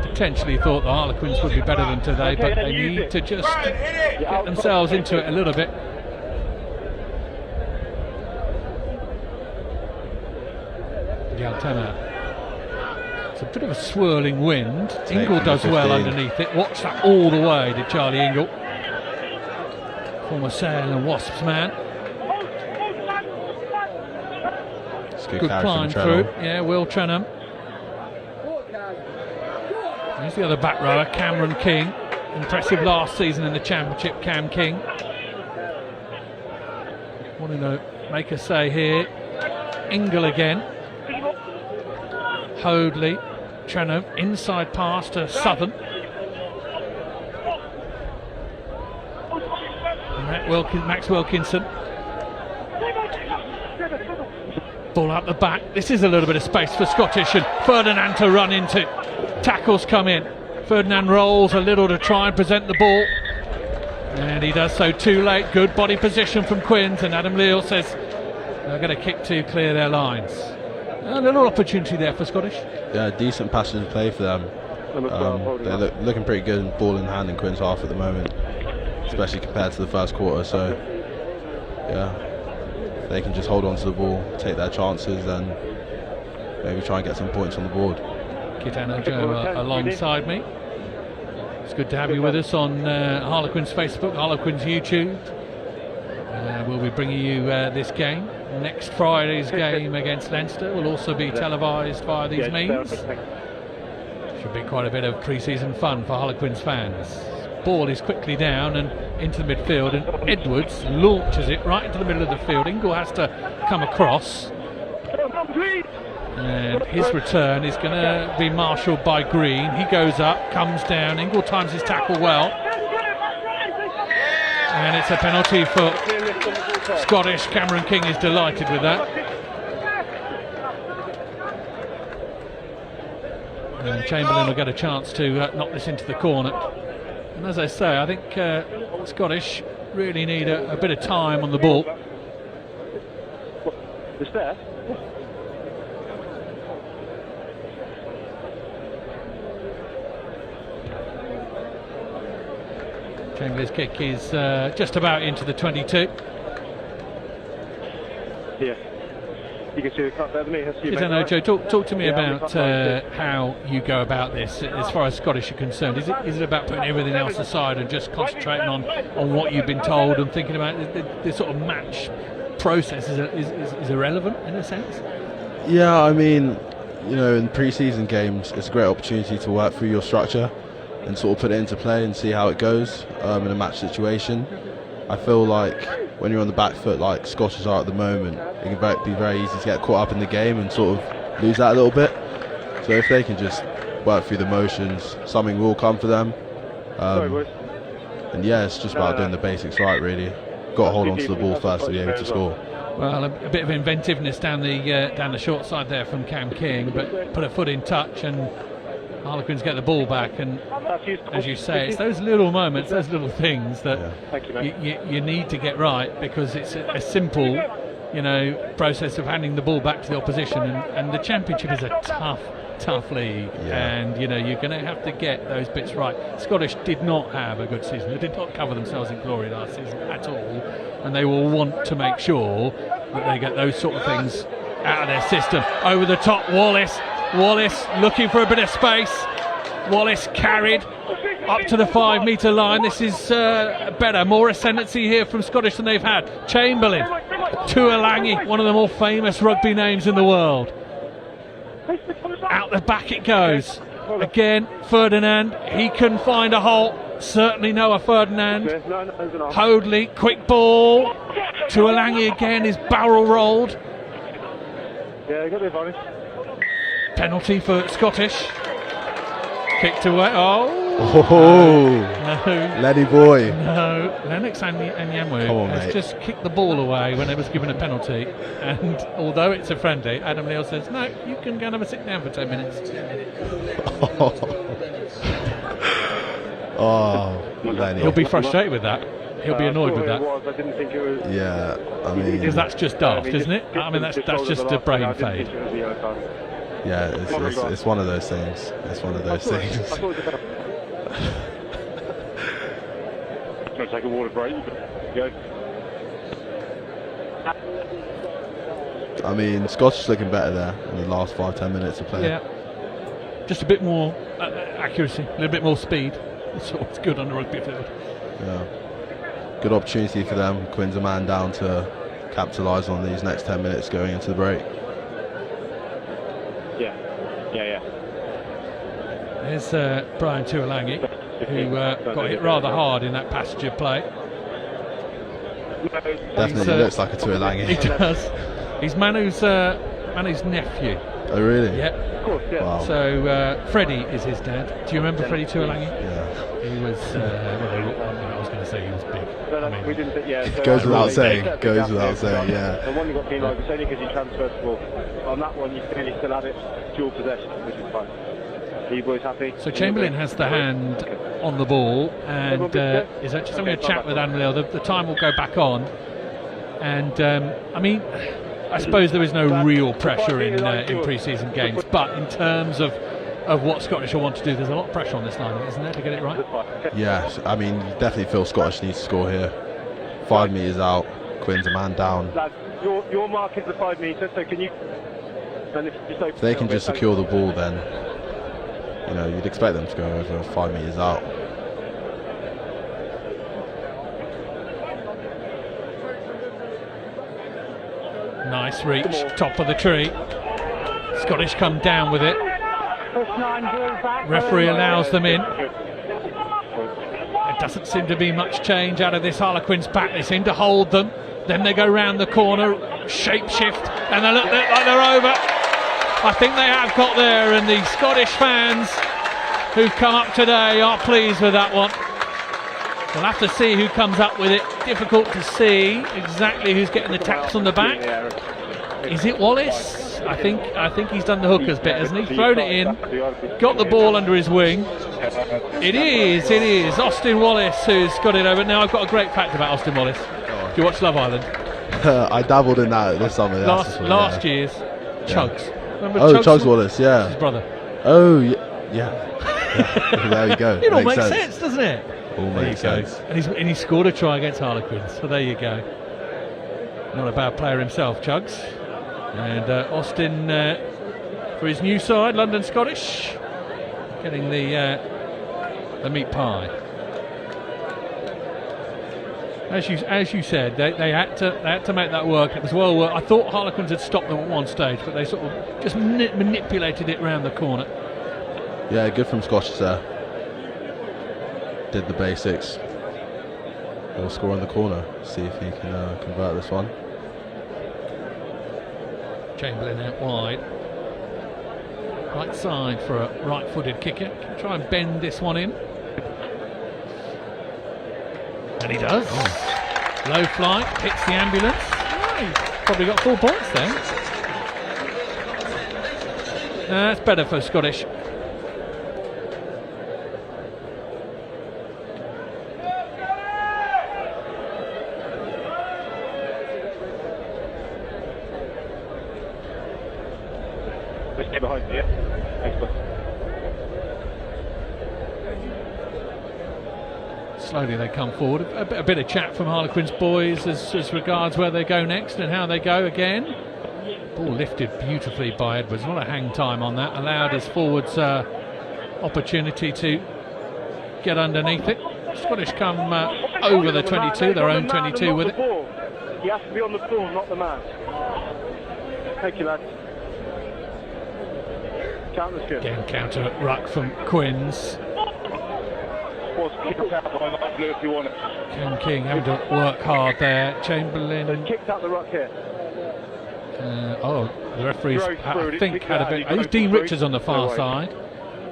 potentially thought the Harlequins would be better than today, but they need to just get themselves into it a little bit. Galtena. It's a bit of a swirling wind. Ingle does well underneath it. Watch that all the way, did Charlie Ingle. Former Sale and Wasps man. Good climb through. Yeah, Will Trenham. There's the other back rower, Cameron King. Impressive last season in the Championship, Cam King. Wanting to make a say here. Ingle again. Hoadley, Trenham, inside pass to Southern. Max Wilkinson. Ball out the back. This is a little bit of space for Scottish, and Ferdinand to run into. Tackles come in. Ferdinand rolls a little to try and present the ball, and he does so too late. Good body position from Quins, and Adam Leal says they're going to kick to clear their lines. A little opportunity there for Scottish. Yeah, decent passing play for them. They're looking pretty good, ball in hand in Quins' half at the moment, especially compared to the first quarter. So yeah, they can just hold on to the ball, take their chances, and maybe try and get some points on the board. Kitano Joe alongside me. It's good to have you with us on Harlequins Facebook, Harlequins YouTube. We'll be bringing you this game. Next Friday's game against Leinster will also be televised via these means. Should be quite a bit of pre-season fun for Harlequins fans. Ball is quickly down and into the midfield, and Edwards launches it right into the middle of the field. Ingle has to come across, and his return is going to be marshalled by Green. He goes up, comes down. Ingle times his tackle well, and it's a penalty for Scottish. Cameron King is delighted with that. And Chamberlain will get a chance to knock this into the corner. And as I say, I think Scottish really need a bit of time on the ball. It's there. Chamberlain's kick is just about into the 22. Yeah. You can see the cut there, me. Joe, talk to me about how you go about this as far as Scottish are concerned. Is it about putting everything else aside and just concentrating on what you've been told and thinking about this sort of match process is irrelevant in a sense? Yeah, I mean, you know, in pre-season games, it's a great opportunity to work through your structure. and sort of put it into play and see how it goes in a match situation. I feel like when you're on the back foot like Scottish are at the moment, it can be very easy to get caught up in the game and sort of lose that a little bit. So if they can just work through the motions, something will come for them. And yeah, it's just about doing the basics right, really. Got to hold on to the ball first to be able to score. Well, a bit of inventiveness down the short side there from Cam King, but put a foot in touch and Harlequins get the ball back. And as you say, it's those little moments, those little things that you need to get right, because it's a simple, process of handing the ball back to the opposition. And the Championship is a tough league, and you're going to have to get those bits right. Scottish did not have a good season. They did not cover themselves in glory last season at all, and they will want to make sure that they get those sort of things out of their system. Over the top, Wallace looking for a bit of space. Wallace carried up to the 5 metre line. This is better, more ascendancy here from Scottish than they've had. Chamberlain, Tuolangi, one of the more famous rugby names in the world. Out the back it goes. Again, Ferdinand, he can find a hole. Certainly Noah Ferdinand. Hoadley, quick ball. Tuolangi again is barrel rolled. Yeah, got to be honest. Penalty for Scottish. Kicked away. Oh! No. Lenny boy. No. Lennox Anyanwu has just kicked the ball away when it was given a penalty. And although it's a friendly, Adam Leal says, no, you can go and have a sit down for 10 minutes. Lenny. He'll be frustrated with that. He'll be annoyed with that. I didn't think it was. Yeah, I mean, because that's just daft, isn't it? I mean, that's just a brain fade. Yeah, it's one of those things. It's one of those things. Going to take a water break. Go. I mean, Scottish looking better there in the last 5-10 minutes of play. Yeah, just a bit more accuracy, a little bit more speed. It's always good on the rugby field. Yeah, good opportunity for them. Quinn's a man down to capitalise on these next 10 minutes going into the break. Yeah. There's Brian Tuolangi, who got hit rather hard in that passage of play. Definitely looks like a Tuolangi. He does. He's Manu's nephew. Oh really? Yeah. Of course, yeah. Wow. So Freddie is his dad. Do you remember Freddie Tuolangi? Yeah. He was. I was going to say he was big. We didn't. Yeah. So Goes without saying. Goes without saying. Yeah. The one you got penalised, it's only because you transferred the ball. On that one, you clearly still had it dual possession, which is fine. Are you boys happy? So Chamberlain has the hand on the ball, and is actually having a chat with Adam Leal. The time will go back on, and I mean, I suppose there is no real pressure in pre-season games, but in terms of what Scottish will want to do, there's a lot of pressure on this line, isn't there, to get it right? Yeah, I mean, you definitely feel Scottish needs to score here. 5 metres out, Quinn's a man down. Lads, your mark is the 5 metres, so can you? If they can just secure the ball, then you'd expect them to go over 5 metres out. Nice reach, top of the tree. Scottish come down with it. Referee allows them in. There doesn't seem to be much change out of this Harlequins pack. They seem to hold them. Then they go round the corner, shape shift, and they look like they're over. I think they have got there, and the Scottish fans who've come up today are pleased with that one. We'll have to see who comes up with it. Difficult to see exactly who's getting the taps on the back. Is it Wallace? I think he's done the hookers bit, hasn't he? Thrown it in, got the ball under his wing. It is Austin Wallace who's got it over. Now I've got a great fact about Austin Wallace. Do you watch Love Island? I dabbled in that this summer. Last year's Chugs. Remember Chugs Wallace, yeah. His brother. Oh, yeah. There we go. It all makes sense, doesn't it? All makes sense. And he scored a try against Harlequins, so there you go. Not a bad player himself, Chugs. And Austin, for his new side, London Scottish, getting the meat pie. As you said, they had to make that work. It was well worked. I thought Harlequins had stopped them at one stage, but they sort of just manipulated it round the corner. Yeah, good from Scottish there. did the basics. He'll score in the corner. See if he can convert this one. Chamberlain out wide. Right side for a right-footed kicker. Can try and bend this one in. And he does. Low flight, hits the ambulance. Oh, he's probably got 4 points there. That's better for Scottish. Stay behind you, yeah? Thanks, boss. Slowly they come forward. A bit of chat from Harlequins boys as regards where they go next and how they go again. Ball lifted beautifully by Edwards. Not a hang time on that. Allowed his forwards opportunity to get underneath it. Scottish come over the 22, their own 22 with it. He has to be on the ball, not the man. Thank you, lad. Counter's good. Again, counter at ruck from Quins. Ken King having to work hard there. Chamberlain. Kicked out the ruck here. The referees, I think, had a bit. It was Dean Richards on the far side.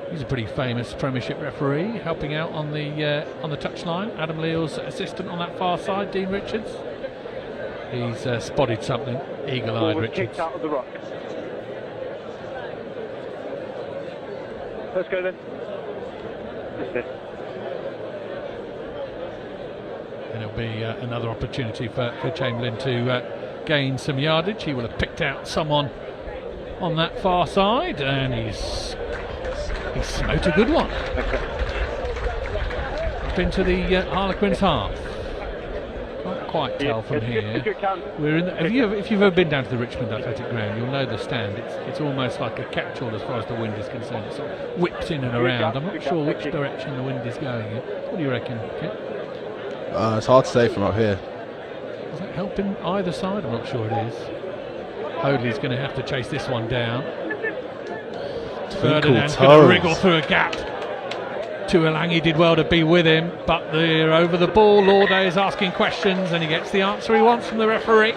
He's a pretty famous Premiership referee, helping out on the touchline. Adam Leal's assistant on that far side, Dean Richards. He's spotted something. Eagle-eyed Richards. Kicked out of the ruck. Let's go then. That's it. And it'll be another opportunity for Chamberlain to gain some yardage. He will have picked out someone on that far side, and he's smote a good one. Up into the Harlequins half. Can't quite tell from here. We're in. If you've ever been down to the Richmond Athletic Ground, you'll know the stand. It's almost like a catch-all as far as the wind is concerned. It sort of whips in and around. I'm not sure which direction the wind is going in. What do you reckon, Kit? It's hard to say from up here. Does that help in either side? I'm not sure it is. Hoadley's going to have to chase this one down. Ferdinand's going to wriggle through a gap. Tuolangi did well to be with him, but they're over the ball. Lauday is asking questions and he gets the answer he wants from the referee.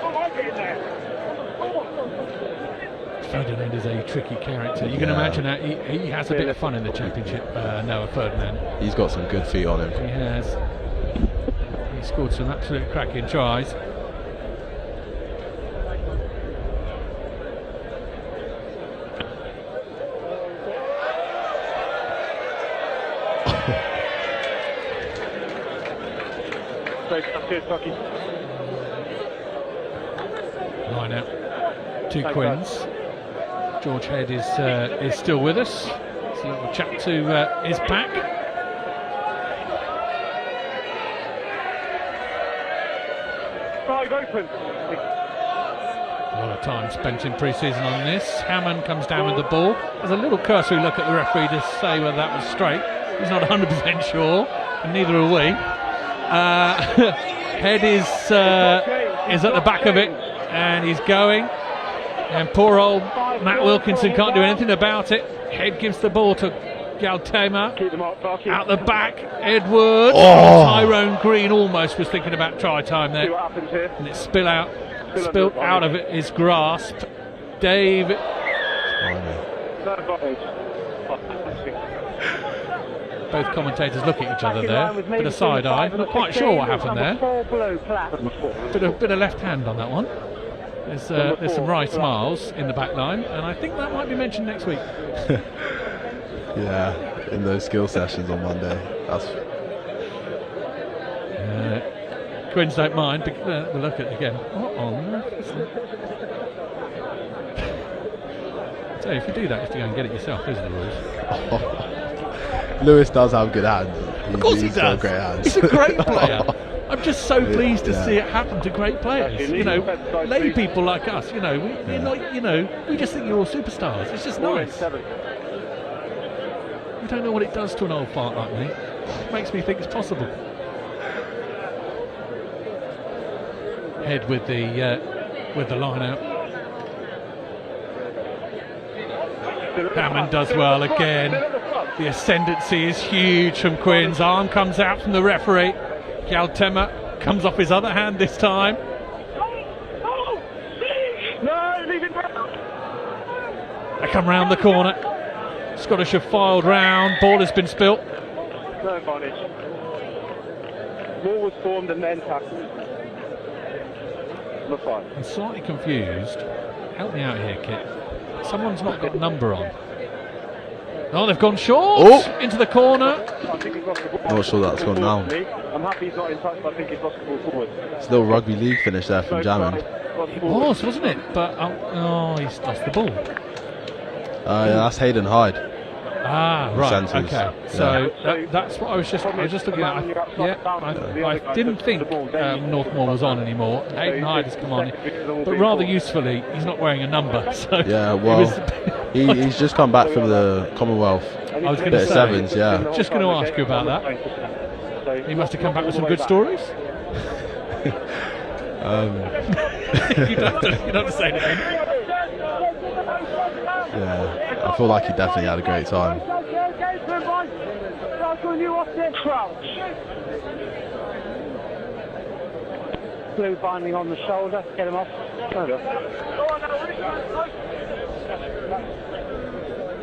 Ferdinand is a tricky character. You can imagine that he has a bit of fun in the Championship, Noah Ferdinand. He's got some good feet on him. He has. He scored some absolute cracking tries. Line out to Quins. George Head is still with us. So we'll chat to his pack. Open. A lot of time spent in pre-season on this. Hammond comes down with the ball. There's a little cursory look at the referee to say whether that was straight. He's not 100% sure, and neither are we. Head is at the back of it, and he's going. And poor old Matt Wilkinson can't do anything about it. Head gives the ball to Galtema. Out the back, Edwards. Tyrone Green almost was thinking about try time there. And it spilled out of his grasp. Dave. Both commentators look at each other there. Bit of side eye. Not quite sure what happened there. Bit of left hand on that one. There's some wry smiles in the back line, and I think that might be mentioned next week. Yeah, in those skill sessions on Monday. That's Quins don't mind, but we'll look at it again. So if you do that, you have to go and get it yourself. Those are the rules. Lewis does have good hands. Of course he does. Got great hands. He's a great player. I'm just so pleased to see it happen to great players. You know, lay people like us. You know, we're not. You know, we just think you're all superstars. It's just nice. You don't know what it does to an old fart like me. It makes me think it's possible. Head with the line out. Hammond does well again. The ascendancy is huge from Quinn's. Arm comes out from the referee. Galtema comes off his other hand this time. They come round the corner. Scottish have filed round. Ball has been spilt. No advantage. Ball was formed and then tackled. Number 5. I'm slightly confused. Help me out here, Kit. Someone's not got number on. Oh, they've gone short into the corner. I think he's lost the ball. Not sure that's gone down. I'm happy he's not in touch, but I think he's lost the ball forward. Still rugby league finish there from Jammond. It was, wasn't it? But he's lost the ball. Yeah, that's Hayden Hyde. Ah, right. Centres. Okay. So that's what I was just looking at. I didn't think Northmore was on anymore. Hayden Hyde has come on, but rather usefully, he's not wearing a number. So yeah, well, he's just come back from the Commonwealth. I was going to say, sevens, yeah. Just going to ask you about that. He must have come back with some good stories. You don't have to say anything. Yeah, I feel like he definitely had a great time. Blue binding on the shoulder, get him off.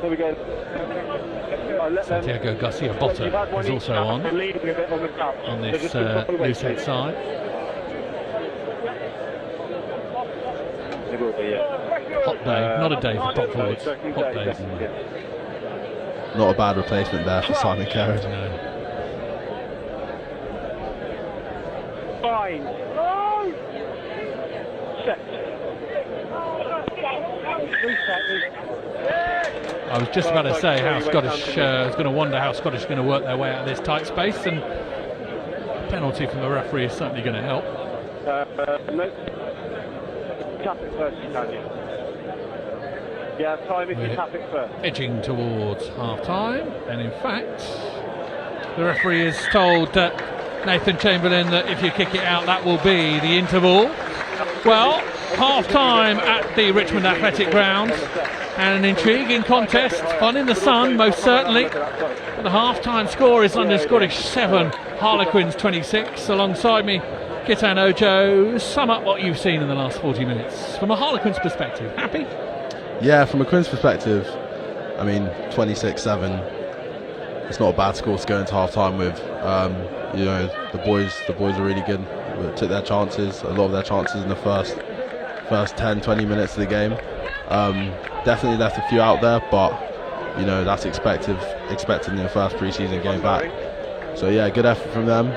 There we go. Santiago Garcia Botta is also on this loosehead side. It will be, yeah. Hot day, not a day for prop forwards. Hot days. Not a bad replacement there for Simon Kerrod. No. Fine. Set. I was just about to say how Scottish is going to wonder how Scottish are going to work their way out of this tight space, and a penalty from the referee is certainly going to help. No. Tap it first, you can, yeah, time if you tap it first. Edging towards half-time, and in fact, the referee has told Nathan Chamberlain that if you kick it out, that will be the interval. Well, half-time at the Richmond Athletic Ground, and an intriguing contest, fun in the sun, most certainly. But the half-time score is London Scottish 7, Harlequins 26. Alongside me, Kitan Ojo, sum up what you've seen in the last 40 minutes from a Harlequins perspective. Happy? Yeah, from a Quins perspective, I mean, 26-7. It's not a bad score to go into half-time with. You know, the boys are really good. They took their chances, a lot of their chances in the first 10-20 minutes of the game. Definitely left a few out there, but you know that's expected in their first pre-season game back. So yeah, good effort from them.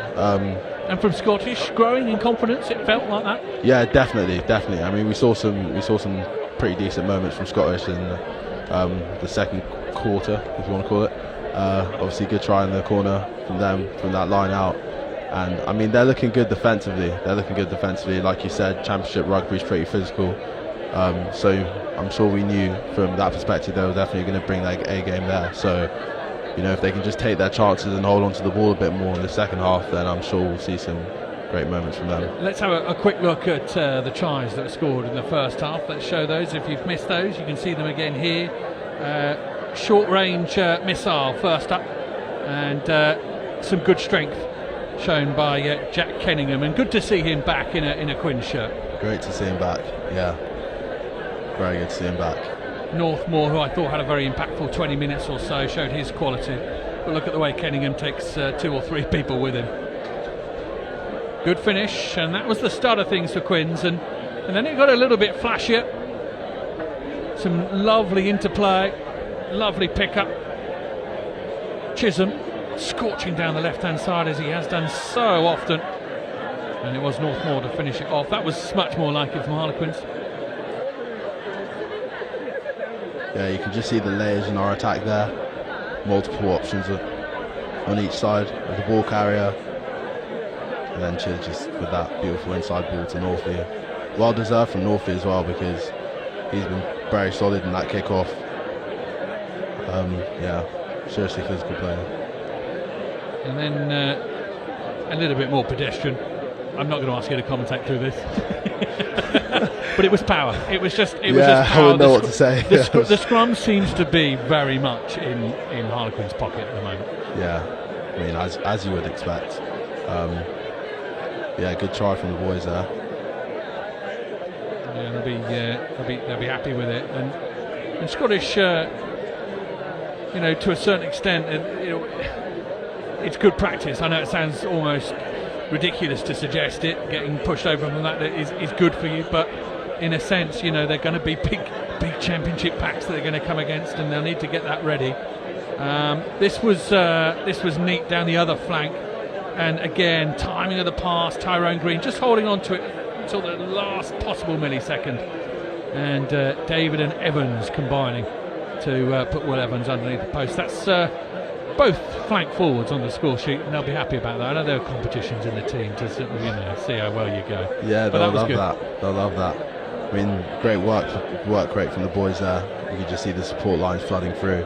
And from Scottish, growing in confidence, it felt like that. Yeah, definitely. I mean, we saw some pretty decent moments from Scottish in the second quarter, if you want to call it. Obviously, good try in the corner from them, from that line out. And I mean, they're looking good defensively. Like you said, Championship rugby is pretty physical. So I'm sure we knew from that perspective they were definitely going to bring their A game there. So, you know, if they can just take their chances and hold on to the ball a bit more in the second half, then I'm sure we'll see some great moments from them. Let's have a quick look at the tries that were scored in the first half. Let's show those. If you've missed those, you can see them again here. Short range missile first up, and some good strength shown by Jack Kenningham, and good to see him back in a Quinn shirt. Great to see him back, yeah. Very good to see him back. Northmore, who I thought had a very impactful 20 minutes or so, showed his quality. But look at the way Kenningham takes 2 or 3 people with him. Good finish, and that was the start of things for Quins, and then it got a little bit flashier. Some lovely interplay, lovely pickup. Chisholm scorching down the left-hand side as he has done so often, and it was Northmore to finish it off. That was much more like it from Harlequins. Yeah, you can just see the layers in our attack there. Multiple options on each side of the ball carrier. And then Chiz just with that beautiful inside ball to Northie. Well deserved from Northie as well, because he's been very solid in that kick-off. Yeah, seriously physical player. And then a little bit more pedestrian. I'm not going to ask you to commentate through this. But it was power. It was just power. I wouldn't know what to say. The scrum seems to be very much in Harlequins' pocket at the moment. Yeah, I mean, as you would expect. Yeah, good try from the boys there. Yeah, they'll be happy with it. And Scottish, to a certain extent, it's good practice. I know it sounds almost ridiculous to suggest it, getting pushed over from that is good for you, but in a sense, they're going to be big championship packs that they're going to come against, and they'll need to get that ready. This was neat down the other flank, and again, timing of the pass, Tyrone Green just holding on to it until the last possible millisecond, and David and Evans combining to put Will Evans underneath the post. That's both flank forwards on the score sheet, and they'll be happy about that. I know there are competitions in the team to sort of, see how well you go. Yeah, they'll love that. They'll love that. I mean, great work rate from the boys there. You can just see the support lines flooding through,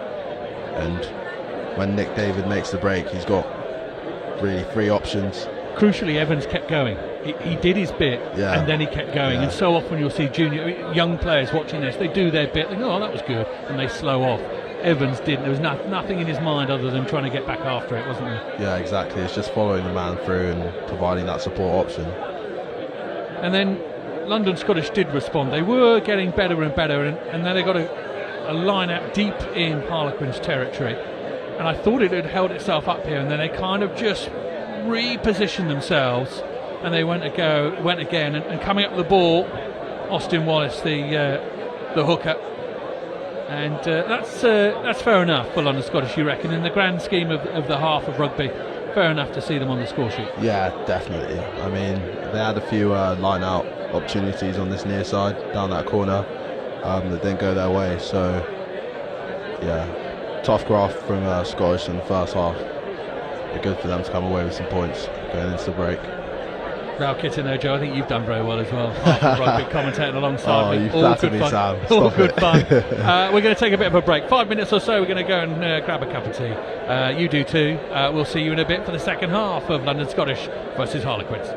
and when Nick David makes the break, he's got really 3 options. Crucially, Evans kept going. He did his bit, and then he kept going. And so often you'll see young players watching this, they do their bit, they go, oh, that was good, and they slow off. Evans didn't. There was nothing in his mind other than trying to get back after it, wasn't there? Yeah, exactly. It's just following the man through and providing that support option. And then London Scottish did respond. They were getting better and better, and then they got a line out deep in Harlequins territory. And I thought it had held itself up here, and then they kind of just repositioned themselves, and they went again, and coming up with the ball, Austin Wallace, the hooker. And that's fair enough for London Scottish, you reckon, in the grand scheme of the half of rugby. Fair enough to see them on the score sheet. Yeah, definitely. I mean, they had a few line out opportunities on this near side down that corner that didn't go their way. So yeah, tough graft from Scottish in the first half. But good for them to come away with some points going into the break. Now, Kittineau, Joe, I think you've done very well as well. Rugby commentating alongside me. You flatter me, Sam. All good fun. We're going to take a bit of a break. 5 minutes or so, we're going to go and grab a cup of tea. You do too. We'll see you in a bit for the second half of London Scottish versus Harlequins.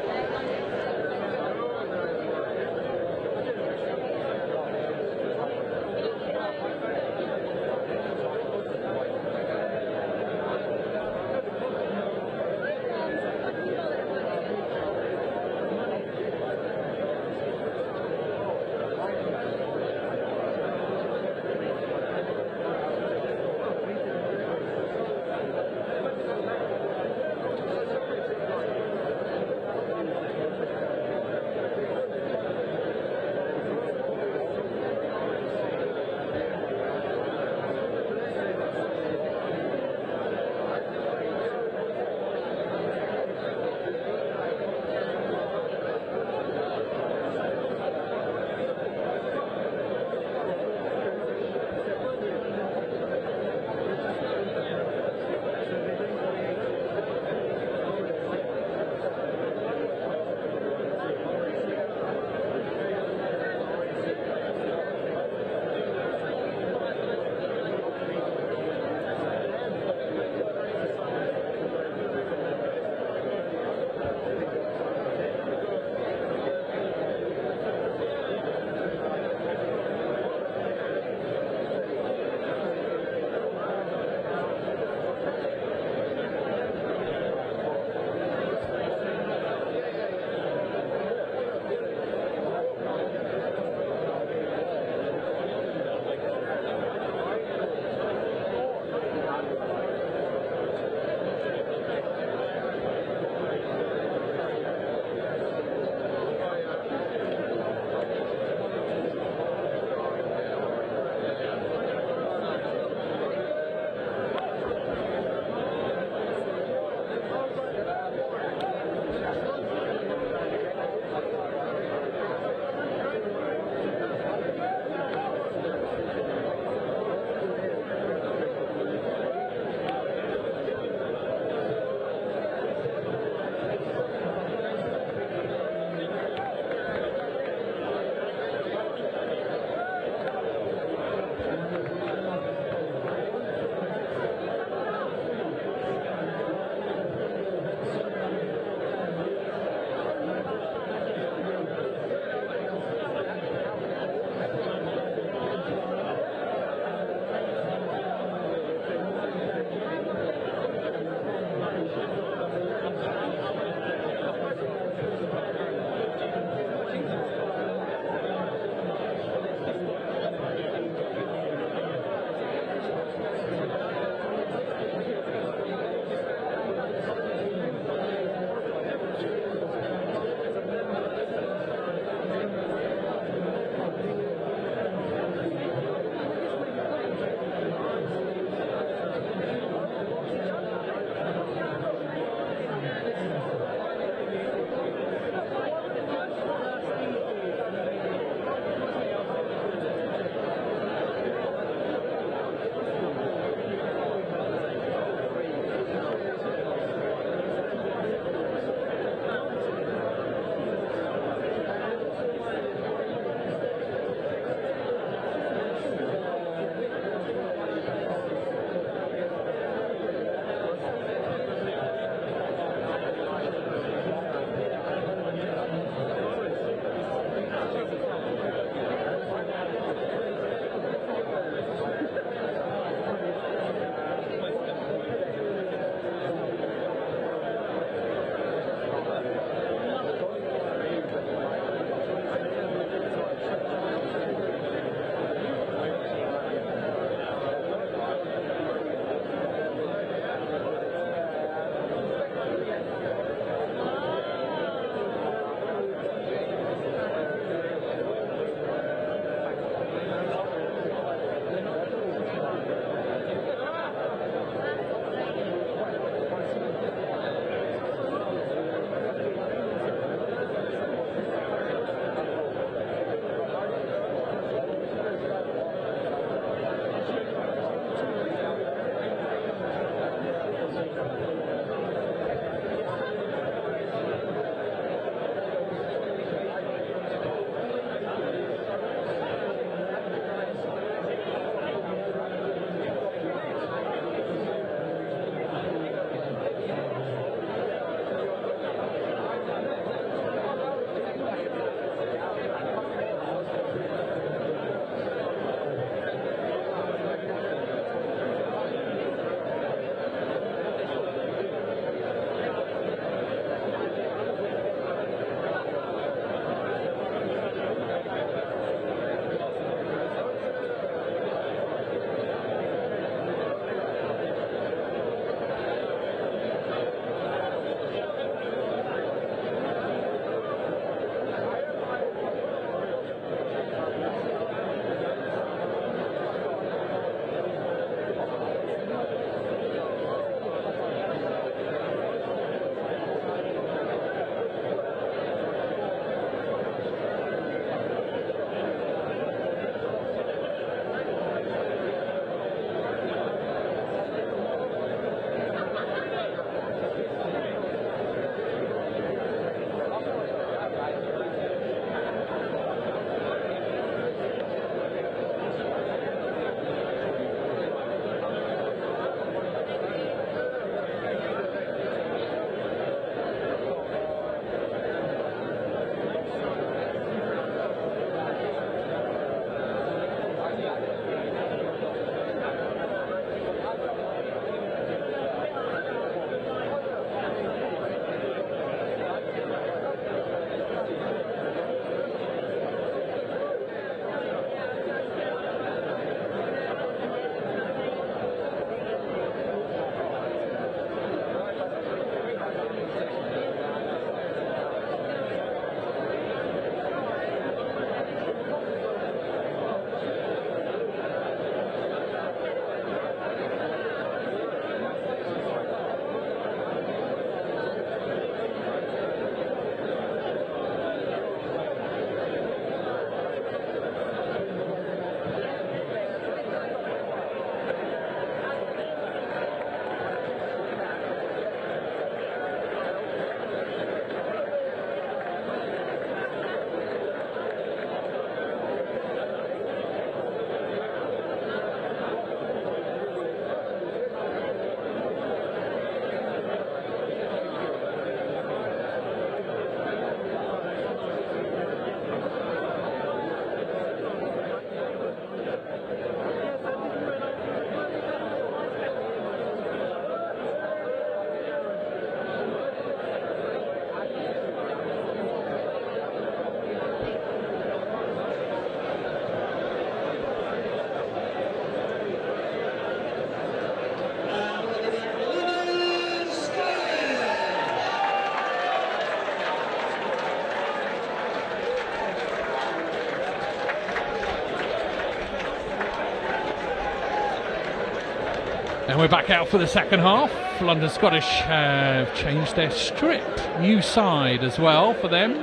And we're back out for the second half. London Scottish have changed their strip. New side as well for them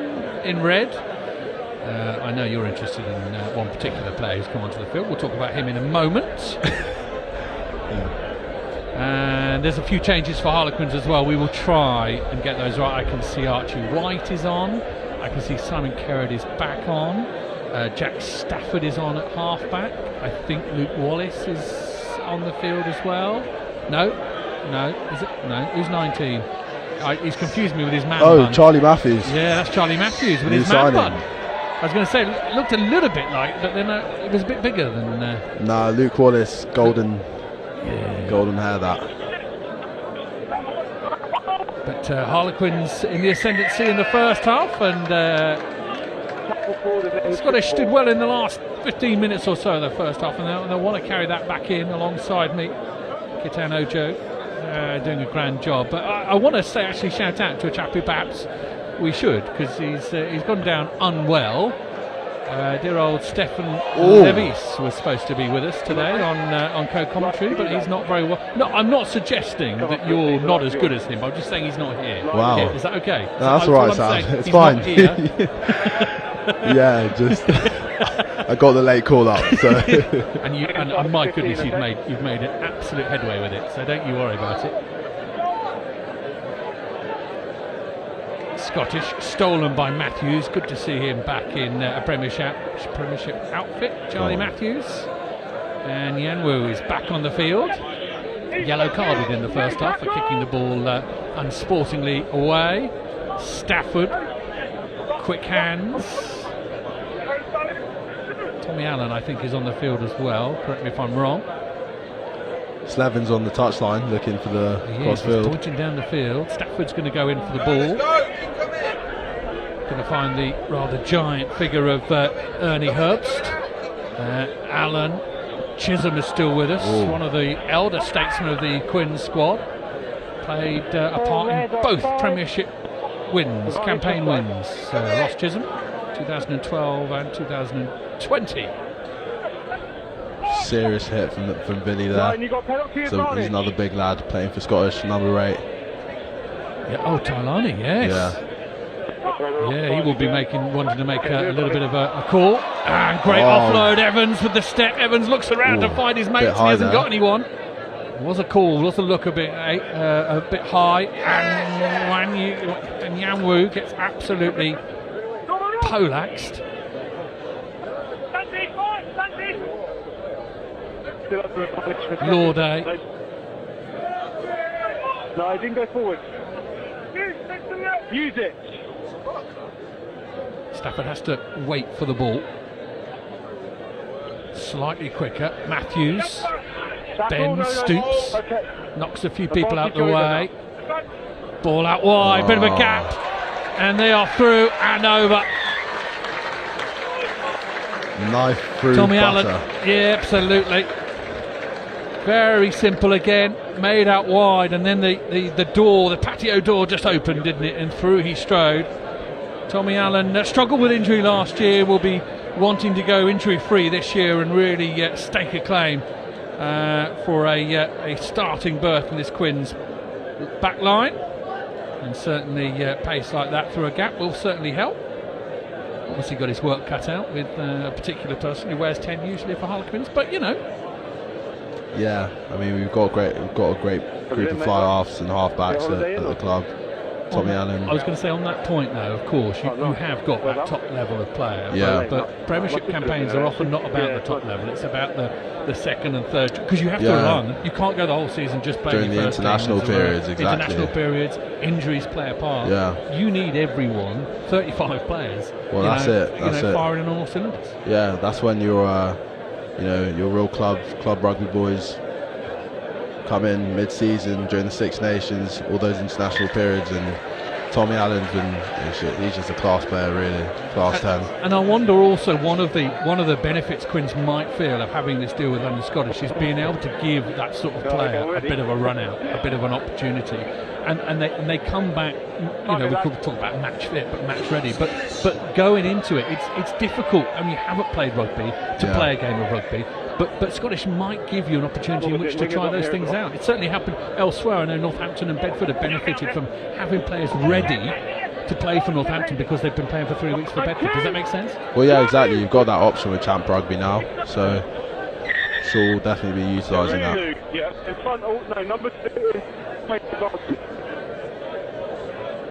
in red. I know you're interested in one particular player who's come onto the field. We'll talk about him in a moment. And there's a few changes for Harlequins as well. We will try and get those right. I can see Archie White is on. I can see Simon Kerrod is back on. Jack Stafford is on at half-back. I think Luke Wallace is on the field as well. No, is it? No, who's 19? He's confused me with his man bun. Charlie Matthews. Yeah, that's Charlie Matthews with his man bun. I was going to say, it looked a little bit like, but then it was a bit bigger than... Nah, Luke Wallace, golden hair that. But Harlequins in the ascendancy in the first half, and Scottish did well in the last 15 minutes or so of the first half, and they'll want to carry that back in alongside me. Kitan Ojo doing a grand job. But I want to shout out to a chap who perhaps we should, because he's gone down unwell. Dear old Stefan Levis was supposed to be with us today on co-commentary, but he's not very well. No, I'm not suggesting that you're not as good as him. I'm just saying he's not here. Wow. Yeah, is that okay? No, that's all right, Sam. It's fine. Yeah, just I got the late call up. So. and my goodness, you've made an absolute headway with it. So don't you worry about it. Scottish, stolen by Matthews. Good to see him back in a Premiership outfit. Charlie Matthews. And Yanwu is back on the field. Yellow carded in the first half for kicking the ball unsportingly away. Stafford, quick hands. Tommy Allen, I think, is on the field as well. Correct me if I'm wrong. Slevin's on the touchline looking for the crossfield. He's pointing down the field. Stafford's going to go in for the ball. Going to find the rather giant figure of Ernie Herbst. Allen. Chisholm is still with us. One of the elder statesmen of the Quins squad. Played a part in both Premiership wins, campaign wins. Ross Chisholm, 2012 and 2020. Serious hit from Billy there. So he's another big lad playing for Scottish, number 8. Yeah, Tailani, yes. Yeah, he will be wanting to make a little bit of a call. And great offload, Evans with the step. Evans looks around to find his mates. He hasn't got anyone. Was a call, was a look a bit high, and Yanwu gets absolutely polaxed. Lorde. No, I didn't go forward. Use it. Stafford has to wait for the ball. Slightly quicker. Matthews. Ben stoops. Knocks a few people out the way. Ball out wide. Bit of a gap. And they are through and over. Knife through Tommy butter. Allen. Yeah, absolutely. Very simple again. Made out wide, and then the patio door just opened, didn't it? And through he strode. Tommy Allen struggled with injury last year. Will be wanting to go injury-free this year and really stake a claim for a starting berth in this Quins back line. And certainly pace like that through a gap will certainly help. Obviously got his work cut out with a particular person who wears 10 usually for Harlequins, but you know. Yeah, I mean we've got a great group of fly halves and halfbacks at the club. Tommy Allen. I was going to say on that point though, of course, you have got that top level of player. Yeah. But Premiership campaigns are often not about the top level. It's about the second and third, because you have to rely. You can't go the whole season just playing during the international periods. Exactly. International periods, injuries play a part. Yeah. You need everyone, 35 players. Well, that's it. Firing on all cylinders. Yeah, that's when your real club rugby boys come in mid-season during the Six Nations, all those international periods, and Tommy Allen's he's just a class player, really, class 10. And I wonder also one of the benefits Quins might feel of having this deal with London Scottish is being able to give that sort of player a bit of a run out, a bit of an opportunity. and they come back. You know, we could talk about match fit, but match ready. But going into it, it's difficult. I mean, you haven't played rugby to play a game of rugby. But Scottish might give you an opportunity in which to try those things out. It certainly happened elsewhere. I know Northampton and Bedford have benefited from having players ready to play for Northampton because they've been playing for 3 weeks for Bedford. Does that make sense? Well, yeah, exactly. You've got that option with Champ Rugby now, so she'll definitely be utilising that. Yeah, in front. Oh no, number 2 is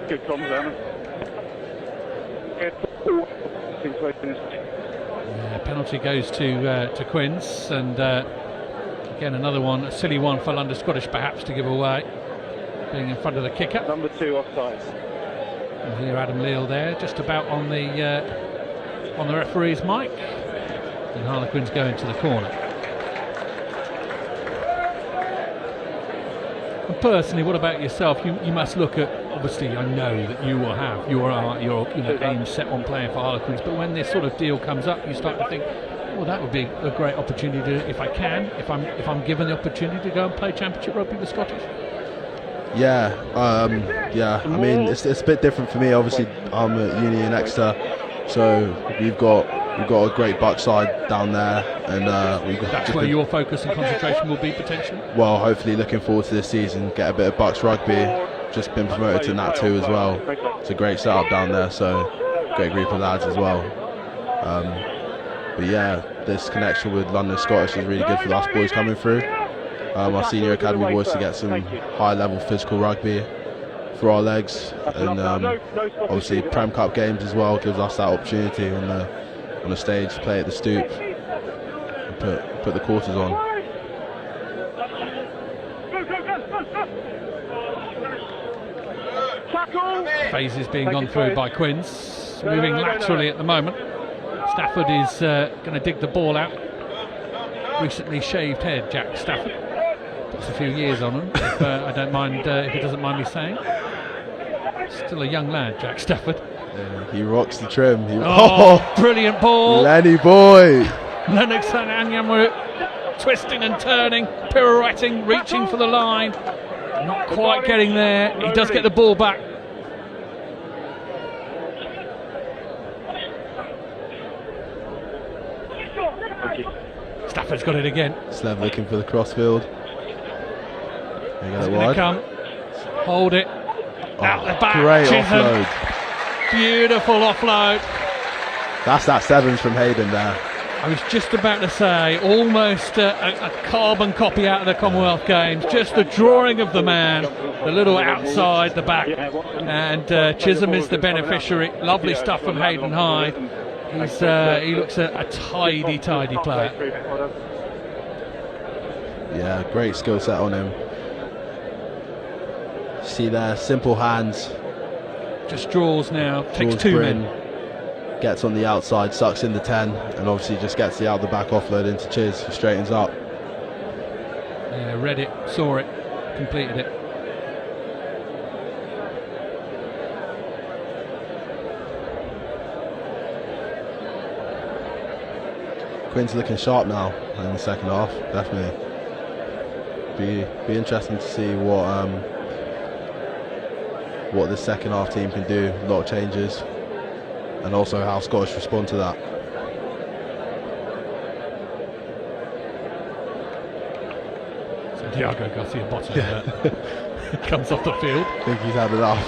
good comms, Alan. Penalty goes to Quinns, and again another one, a silly one for London Scottish perhaps to give away, being in front of the kicker. Number 2 offside. And here Adam Leal there, just about on the referee's mic, and Harlequins go into the corner. And personally, what about yourself? You must look at, obviously I know that you will have your aim set on playing for Harlequins, but when this sort of deal comes up, you start to think, well, that would be a great opportunity to, if I'm given the opportunity to go and play Championship Rugby with Scottish. Yeah. I mean, it's a bit different for me. Obviously, I'm at uni in Exeter, so we've got a great backside down there, and that's where your focus and concentration will be potentially. Well, hopefully, looking forward to this season, get a bit of Bucks rugby. Just been promoted to Nat 2 as well. It's a great setup down there, so great group of lads as well. But yeah, this connection with London Scottish is really good for us boys coming through. Our senior academy boys to get some high-level physical rugby for our legs, and obviously Prem Cup games as well gives us that opportunity on the stage to play at the Stoop and put the quarters on. Phases being gone through by Quinns, moving laterally at the moment. Stafford is going to dig the ball out. Recently shaved head, Jack Stafford. Puts a few years on him, if I don't mind, if he doesn't mind me saying. Still a young lad, Jack Stafford. Yeah, he rocks the trim. Brilliant ball. Lenny boy. Lennox and Anyamaru twisting and turning, pirouetting, reaching for the line. Not quite getting there. He does get the ball back. Stafford's got it again. Slev looking for the crossfield. He's going to come. Hold it. Out the back. Great Chisholm. offload. Beautiful offload. That's that sevens from Hayden there. I was just about to say, almost a carbon copy out of the Commonwealth Games. Just the drawing of the man, the little outside the back, and Chisholm is the beneficiary. Lovely stuff from Hayden Hyde. He looks a tidy player. Yeah, great skill set on him. See there, simple hands. Just draws now, takes two men. Gets on the outside, sucks in the 10, and obviously just gets the out the back offload into Chiz, who straightens up. Yeah, read it, saw it, completed it. Quinn's looking sharp now in the second half, definitely. Be interesting to see what the second half team can do. A lot of changes, and also how Scottish respond to that. Santiago Garcia bottom comes off the field. I think he's had enough.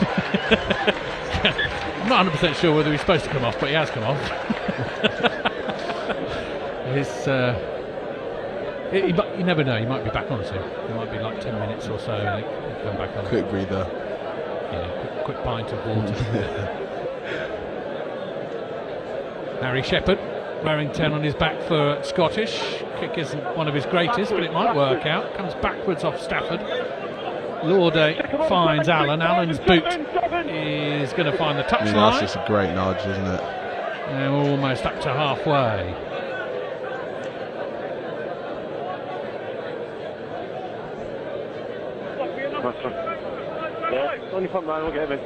I'm not 100% sure whether he's supposed to come off, but he has come off. You never know, he might be back on soon. It might be like 10 minutes or so and he'll come back on. Quick breather. Yeah, quick pint of water. Harry Shepherd wearing 10 on his back for Scottish. Kick isn't one of his greatest, but it might work out. Comes backwards off Stafford. Lorde finds Allen. Allen's boot is going to find the touchline. That's just a great nudge, isn't it? And we're almost up to halfway. Yeah, only front man, we'll get him in.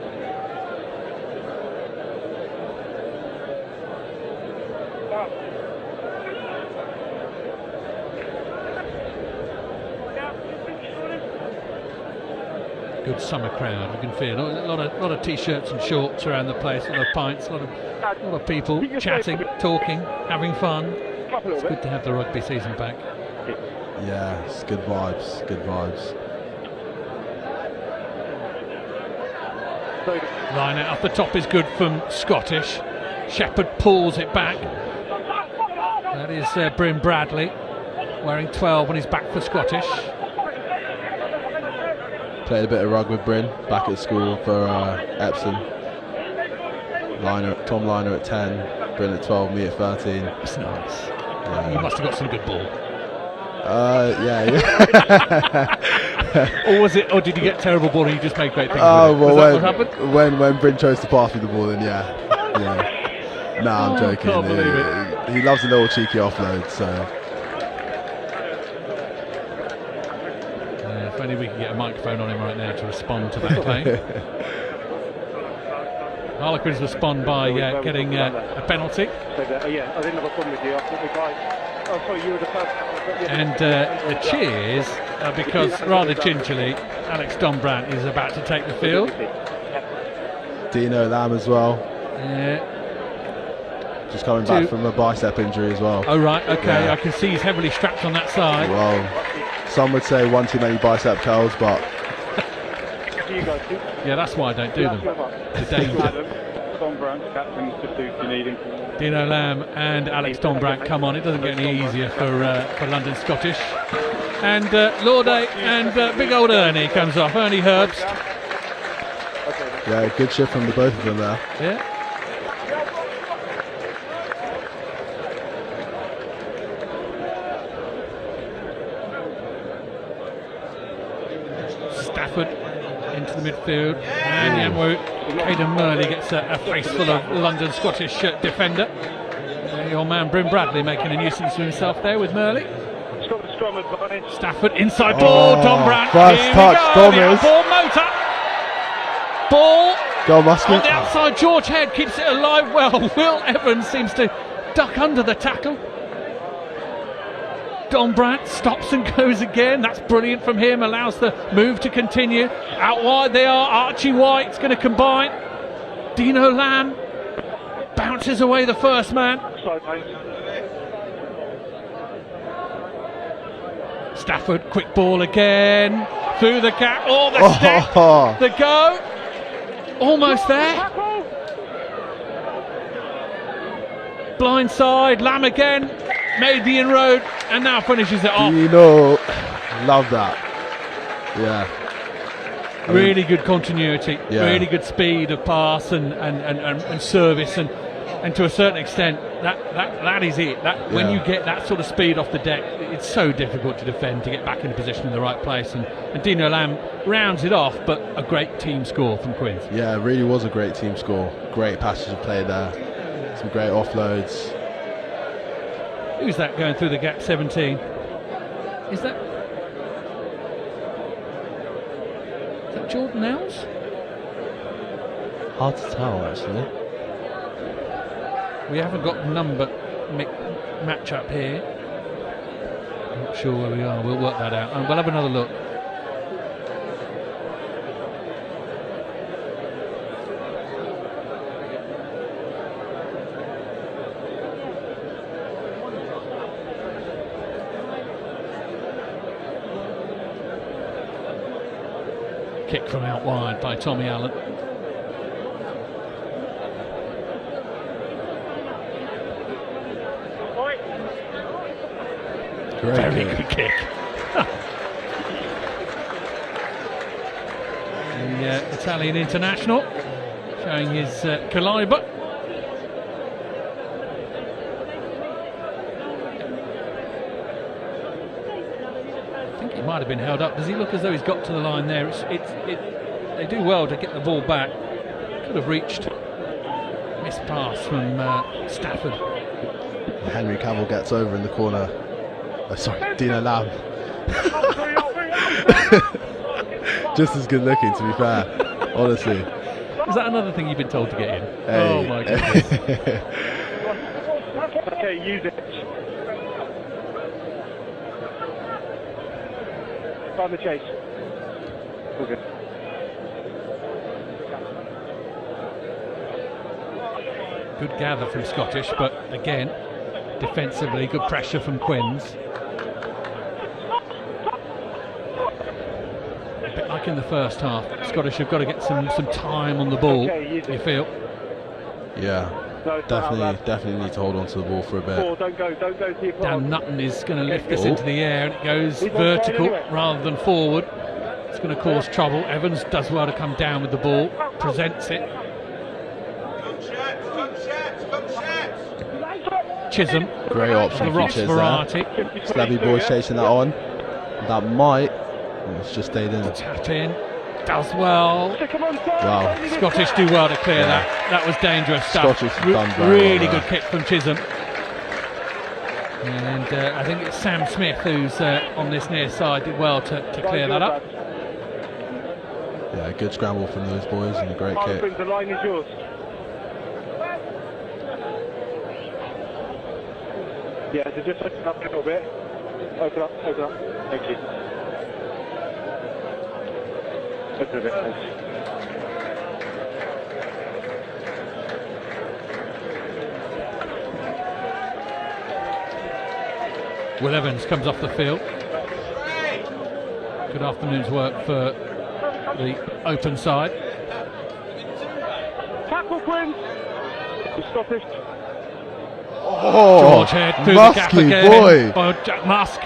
good summer crowd. You can feel a lot of t-shirts and shorts around the place, a lot of pints, a lot of people chatting, talking, having fun. It's good to have the rugby season back. Yeah, it's good vibes, good vibes. Line out off the top is good from Scottish. Shepherd pulls it back. That is Bryn Bradley, wearing 12 when he's back for Scottish. Played a bit of rugby with Bryn back at school for Epsom. Tom Liner at 10, Bryn at 12, me at 13. That's nice. You must have got some good ball. Yeah. Or did you get terrible ball and you just made great things? Oh, well, was that what happened? when Bryn chose to pass me the ball, then yeah. Nah, I'm joking. Can't believe it. He loves a little cheeky offload, so. If only we could get a microphone on him right now to respond to that claim. Harlequins respond by getting a penalty. I didn't have a problem with you. I thought the guy. Oh, sorry, you were the first. And the cheers are because rather gingerly, Alex Dombrandt is about to take the field. Dino Lamb as well. Yeah. Just coming back from a bicep injury as well. Oh right, okay. Yeah. I can see he's heavily strapped on that side. Well, some would say one too many bicep curls, but yeah, that's why I don't do them. The danger. Dino Lamb and Alex Dombrandt come on. It doesn't get any easier for London Scottish. And Lauday and big old Ernie comes off. Ernie Herbst. Yeah, good shift from the both of them there. Yeah. Stafford into the midfield, and Caden Murley gets a face full of London Scottish defender. Your man Bryn Bradley making a nuisance of himself there with Murley. Stafford inside ball, Dombrandt. First touch, Dommers. Ball motor. Ball Go Musket. on the outside. George Head keeps it alive well. Will Evans seems to duck under the tackle. Dombrandt stops and goes again. That's brilliant from him. Allows the move to continue. Out wide they are. Archie White's going to combine. Dino Lamb bounces away the first man. Stafford, quick ball again. Through the gap. Oh, the step. The go. Almost there. Blindside. Lamb again. Made the inroad and now finishes it off. Love that. Yeah. Really good continuity, Yeah. really good speed of pass and service, and to a certain extent that is it. When you get that sort of speed off the deck, it's so difficult to defend, to get back into position in the right place, and Dino Lamb rounds it off, but a great team score from Quins. Yeah, it really was a great team score. Great passage of play there. Some great offloads. Who's that going through the gap? 17. Is that Jordan Ells? Hard to tell, actually. We haven't got number match up here. I'm not sure where we are. We'll work that out. We'll have another look. Kick from out wide by Tommy Allen. Very good kick. The Italian international showing his calibre. I think he might have been held up. Does he look as though he's got to the line there? They do well to get the ball back. Could have reached. Missed pass from Stafford. Henry Cavill gets over in the corner. Oh, sorry, Dino Lamb. Just as good looking, to be fair. Honestly. Is that another thing you've been told to get in? Hey. Oh my goodness. Okay, use it. Find the chase. All good. Good gather from Scottish, but again, defensively, good pressure from Quins. A bit like in the first half, Scottish have got to get some time on the ball, you feel? Yeah, definitely need to hold on to the ball for a bit. Don't go to your Dan Nutton is going to lift this into the air, and it goes vertical rather than forward. It's going to cause trouble. Evans does well to come down with the ball, presents it. Chisholm, Great option the for Ross Chiz variety. there. Slabby boys chasing that on. That might. It's just stayed in. Tap in, does well. Wow. Scottish do well to clear that. That was dangerous stuff. Scottish have done very Really well good kick from Chisholm. And I think it's Sam Smith who's on this near side did well to clear that up. Yeah, a good scramble from those boys and a great kick. The line is yours. Yeah, so just open up a little bit. Open up. Thank you. Open a bit, thanks. Will Evans comes off the field. Good afternoon's work for the open side. Tackle, Quinn. The Scottish. Oh, George Head through the gap again boy. by Jack Musk.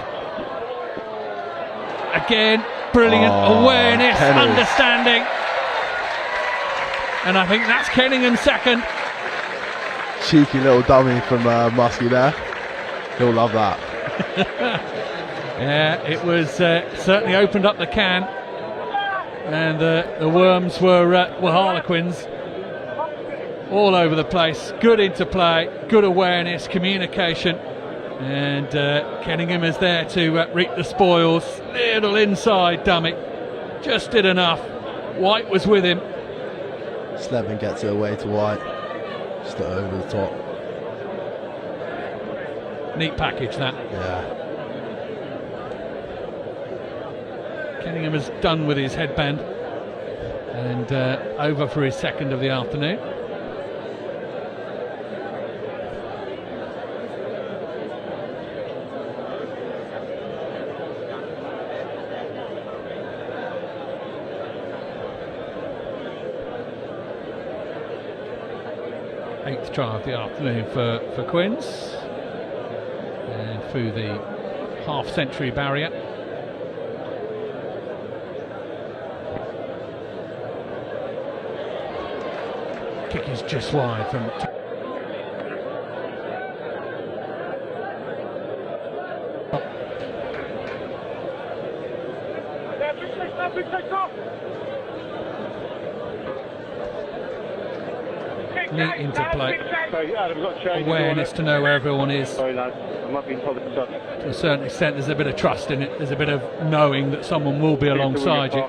Again, brilliant awareness, Kenny. understanding. And I think that's Kenningham's second. Cheeky little dummy from Muskie there. He'll love that. Yeah, it was certainly opened up the can. And the Worms were Harlequins. All over the place, good interplay, good awareness, communication, and Kenningham is there to reap the spoils. Little inside dummy, just did enough. White was with him. Slevin gets it away to White, just over the top. Neat package that. Yeah. Kenningham is done with his headband and over for his second of the afternoon. Eighth try of the afternoon for Quins, and through the half-century barrier. Kick is just wide from. Neat interplay, awareness to know where everyone is. Sorry, lads. I might be told it's up. To a certain extent, there's a bit of trust in it. There's a bit of knowing that someone will be alongside you.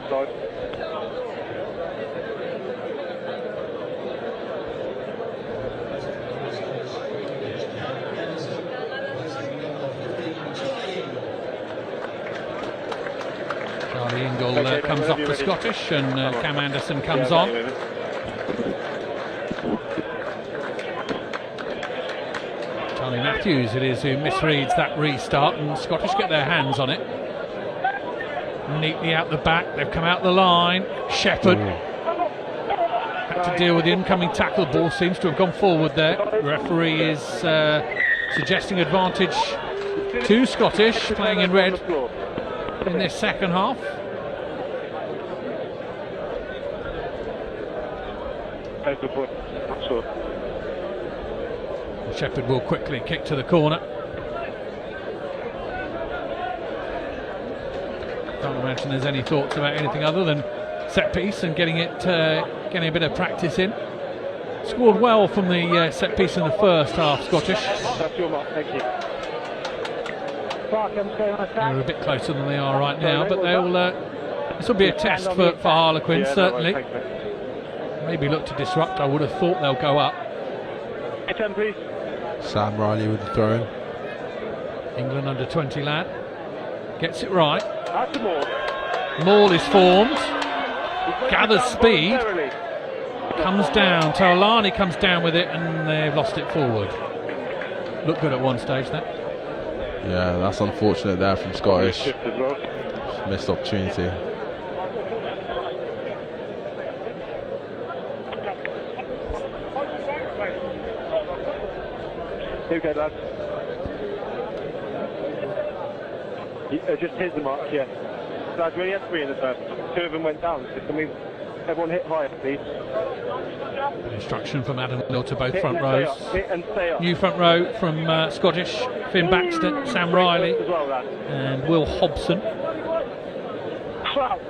Charlie Ingle comes off for Scottish, and Cam Anderson comes on. Charlie Matthews it is who misreads that restart, and Scottish get their hands on it. Neatly out the back, they've come out the line. Shepherd had to deal with the incoming tackle. Ball seems to have gone forward there. The referee is suggesting advantage to Scottish, playing in red in this second half. Shepherd will quickly kick to the corner. Can't imagine there's any thoughts about anything other than set piece and getting a bit of practice in. Scored well from the set piece in the first half, Scottish. That's your mark, thank you. They're a bit closer than they are right now, but they'll. This will be a test for Harlequins, certainly. Maybe look to disrupt. I would have thought they'll go up. Sam Riley with the throw in. England under 20 lad gets it right. Maul is formed, gathers speed, comes down. Taolani comes down with it, and they've lost it forward. Looked good at one stage, that. Yeah, that's unfortunate there from Scottish. Missed opportunity. Here we go, lads. Just hit the mark, yeah. Lads, we only had 3 in the first. 2 of them went down. So can we, everyone hit higher, please? An instruction from Adam Hill to both Hit front and rows. stay up. Hit and stay up. New front row from Scottish, Finn Baxter, Sam Riley, As well, lads. and Will Hobson. Crouch.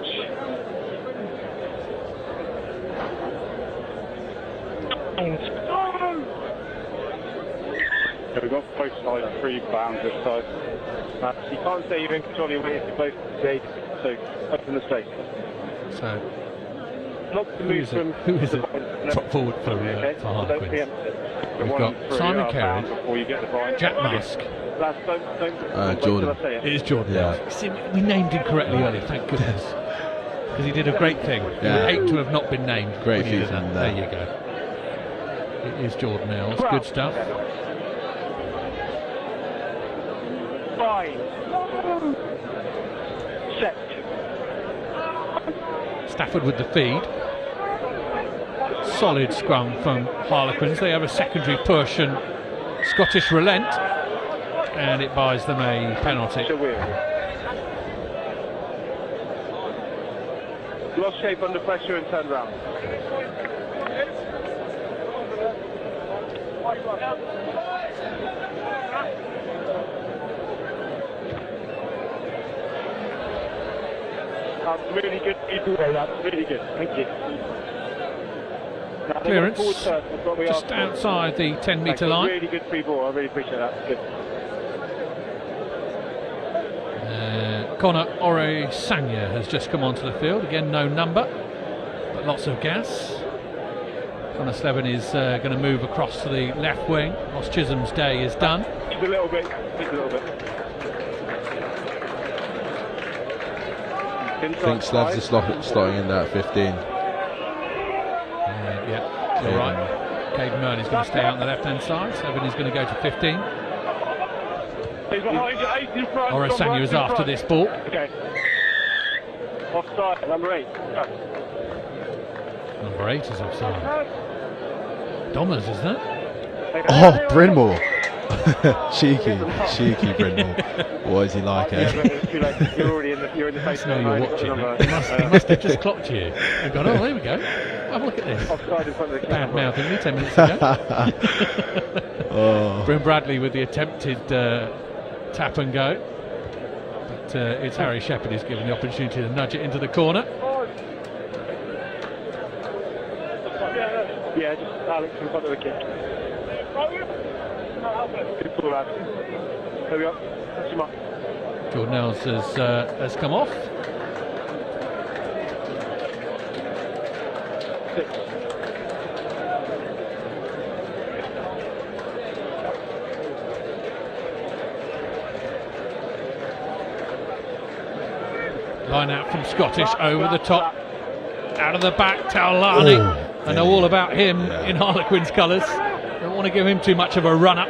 Yeah, we've got both sides 3 bounds this side. You can't say you're in control of your weight if you're both today, so open the space. So, Not to move from who is it? Prop forward for Harlequins. We've got Simon Kerry, Before you get the vine. Jack Mask. Lads, don't Jordan. wait till I say It is Jordan. Yeah. See, we named him correctly earlier, thank goodness. Because he did a great thing. Yeah. You would hate to have not been named. Great when he did feat from that. There there. you go. It is Jordan Mills. Good stuff. Fine. Set. Stafford with the feed. Solid scrum from Harlequins. They have a secondary push and Scottish relent, and it buys them a penalty. Lost shape under pressure and turned round. That's really good people there, that's really good. Thank you. Now, Clearance forward first, that's what we just asked for. outside the 10-metre line. Really good free ball, I really appreciate that. Good. Connor Ore-Sanya has just come onto the field. Again, no number, but lots of gas. Connor Slevin is going to move across to the left wing. Ross Chisholm's day is done. Just a little bit, just a little bit. I think Slevs is slotting in there at 15. Yeah, you're right. Caden Murney's going to stay out on the left-hand side. Slevin is going to go to 15. He's behind you, 8 in front. Ore-Sanya is after this ball. Okay. Offside, number 8. Number 8 is offside. Dommers, isn't it? Oh, Brynmore. cheeky Brynmore. What is he like, eh? You're already in the face. No, you're watching. He must have just clocked you and gone, oh, there we go. Have a look at this. Offside in front of the Bad camera. mouthing me 10 minutes ago. Oh. Bryn Bradley with the attempted tap and go. But it's Harry Shepherd who's given the opportunity to nudge it into the corner. Yeah, just Alex in front of the kick. Good ball, lad. There we go. Touch him up. Jordan Ells has come off. 6. Line out from Scottish over the top. Out of the back, Taolani. I know all about him in Harlequins colours. Don't want to give him too much of a run-up.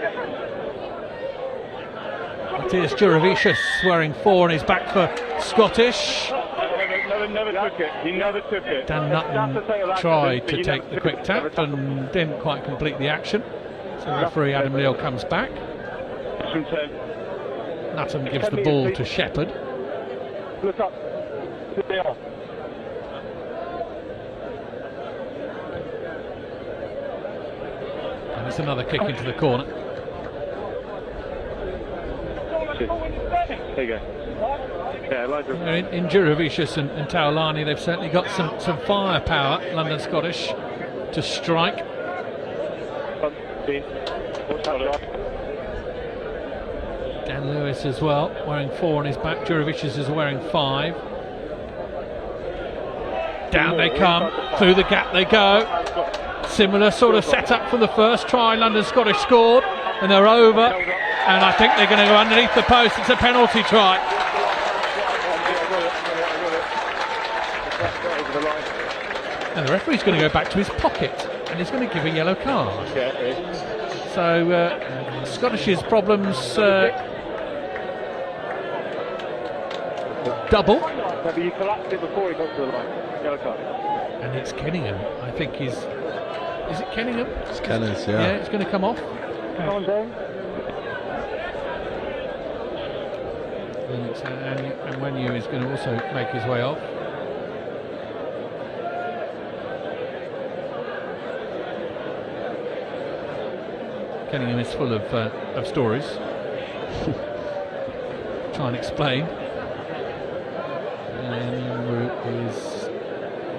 Matthias Juravicius wearing 4 on his back for Scottish. Never took it. He never took it. Dan Nutton tried to take the quick tap and didn't quite complete the action. So referee Adam Leal comes back. Nutton gives the ball to Shepherd. Look up. There they are. And it's another kick into the corner. There you go. Yeah, Elijah. In Juravicius and Taolani, they've certainly got some firepower, London Scottish, to strike. Dan Lewis as well, wearing 4 on his back. Juravicius is wearing 5. Down they come, through the gap they go. Similar sort of setup from the first try. London Scottish scored, and they're over. And I think they're going to go underneath the post. It's a penalty try. And the referee's going to go back to his pocket and he's going to give a yellow card. So Scottish's problems double. Maybe you collapsed it before he got to the line. Yellow card. And it's Kenningham, I think is it Kenningham? It's Kenneth, yeah. Yeah, it's going to come off. Come on, Dave. And Wenyu is going to also make his way off. Kenningham is full of stories. Try and explain. And is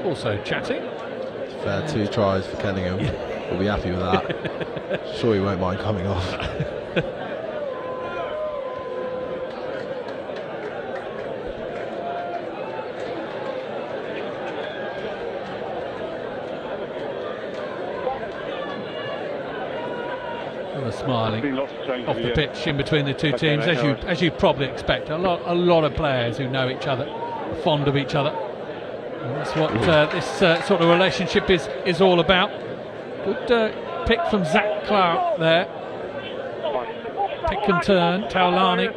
also chatting. Fair 2 tries for Kenningham. We'll be happy with that. Sure he won't mind coming off. Smiling off the pitch in between the two teams, as you probably expect. A lot of players who know each other, are fond of each other. And that's what this sort of relationship is all about. Good pick from Zach Clark there. Pick and turn, Taulani.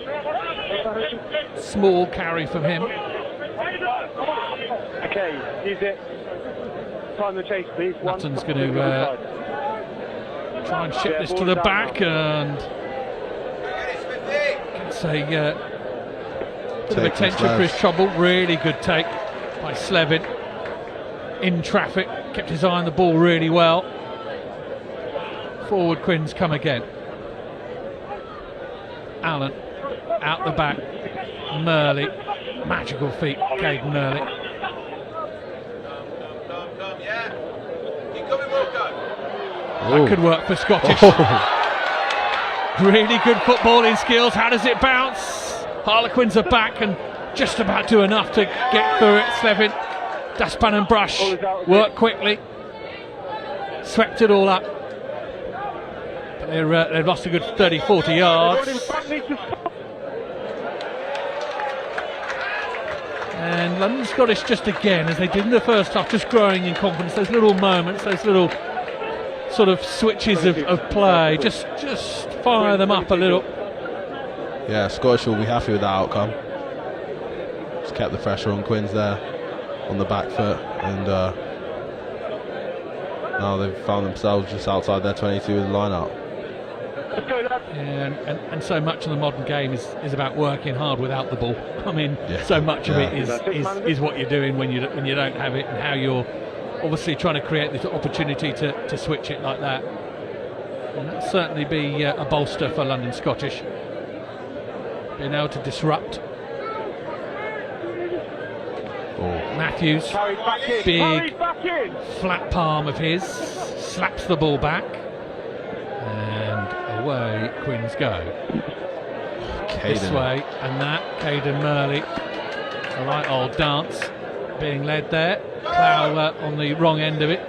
Small carry from him. Okay, use it. Time the chase, please. Nutton's going to try and ship this to the back and gets a bit of attention for his trouble. Really good take by Slevin in traffic, kept his eye on the ball really well. Forward Quins come again. Allen out the back. Murley, magical feet, Caden Murley. That could work for Scottish. Really good footballing skills. How does it bounce? Harlequins are back and just about do enough to get through it. Slevin, dustpan and brush, work quickly. Swept it all up. But they've lost a good 30-40 yards. And London Scottish just again, as they did in the first half, just growing in confidence. Those little moments, those little sort of switches of play, just fire them up a little. Yeah, Scottish will be happy with that outcome. Just kept the pressure on Quins there on the back foot, and now they've found themselves just outside their 22 with the line out. And so much of the modern game is about working hard without the ball. I mean, so much of it is what you're doing when you don't have it, and how you're obviously trying to create the opportunity to switch it like that. And that'll certainly be a bolster for London Scottish, being able to disrupt. Matthews, big flat palm of his, slaps the ball back, and away Quins go. This way and that. Caden Murley, a right old dance being led there. Clow on the wrong end of it.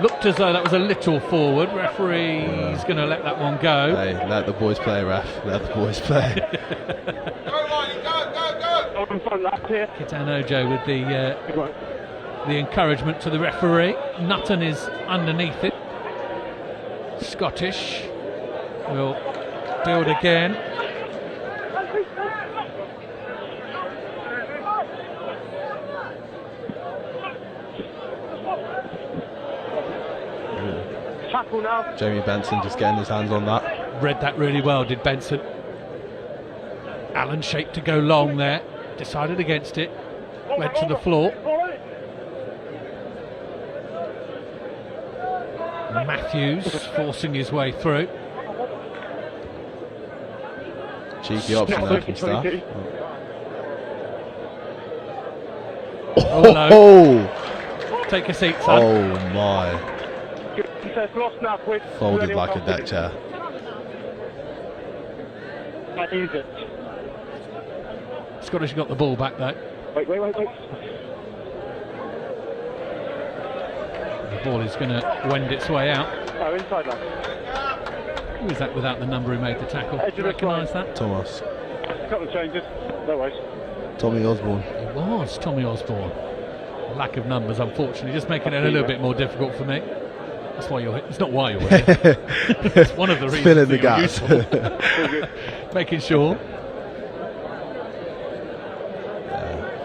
Looked as though that was a little forward. Referee's going to let that one go. Hey, let the boys play, ref. Let the boys play. Kitan Ojo with the encouragement to the referee. Nutton is underneath it. Scottish will build again. Tackle now. Jamie Benson just getting his hands on that. Read that really well, did Benson. Allen shaped to go long there. Decided against it. Went to the floor. Matthews forcing his way through. Cheeky option there from Staff. Oh! Take a seat, son. Oh my. Folded like a deck chair. Scottish got the ball back though. Wait. The ball is going to wend its way out. Oh, inside line. Who is that without the number who made the tackle? Do you recognise that? Thomas. A couple of changes. No worries. Tommy Osborne. It was Tommy Osborne. Lack of numbers, unfortunately, just making it a little bit more difficult for me. That's why you're here. It's not why you're here. It's one of the reasons. Filling the that gaps. you're useful. Making sure.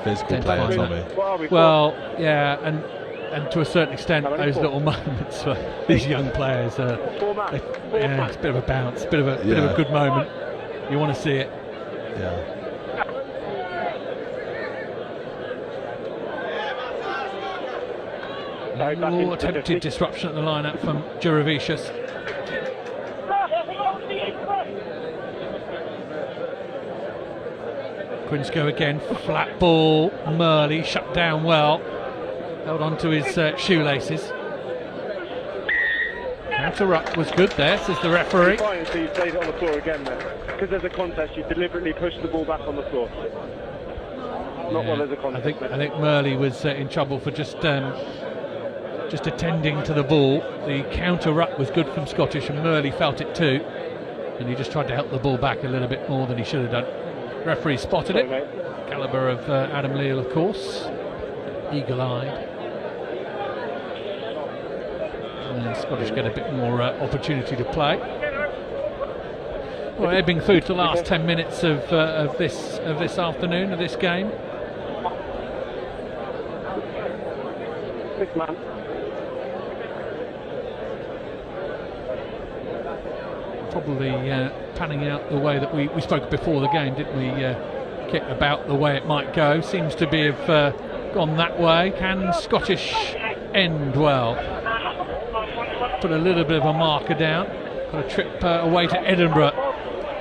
Physical player, Tommy. Well, yeah, and to a certain extent, those little moments for these young players, it's a bit of a bounce, bit of a good moment. You want to see it. Yeah. Little attempted disruption at the lineup from Juravicius. Quins go again, flat ball. Murley shut down well, held on to his shoelaces. Counter-ruck was good there, says the referee. So you played it on the floor again then. Because there's a contest, you deliberately push the ball back on the floor. Not while there's a contest. I think Murley was in trouble for just attending to the ball. The counter-ruck was good from Scottish, and Murley felt it too. And he just tried to help the ball back a little bit more than he should have done. Referee spotted it. Calibre of Adam Leal, of course. Eagle-eyed. And Scottish get a bit more opportunity to play. Well, ebbing through to the last 10 minutes of this afternoon, of this game. 6 man. Probably panning out the way that we spoke before the game, didn't we? Kit about the way it might go. Seems to be have gone that way. Can Scottish end well? Put a little bit of a marker down. Got a trip away to Edinburgh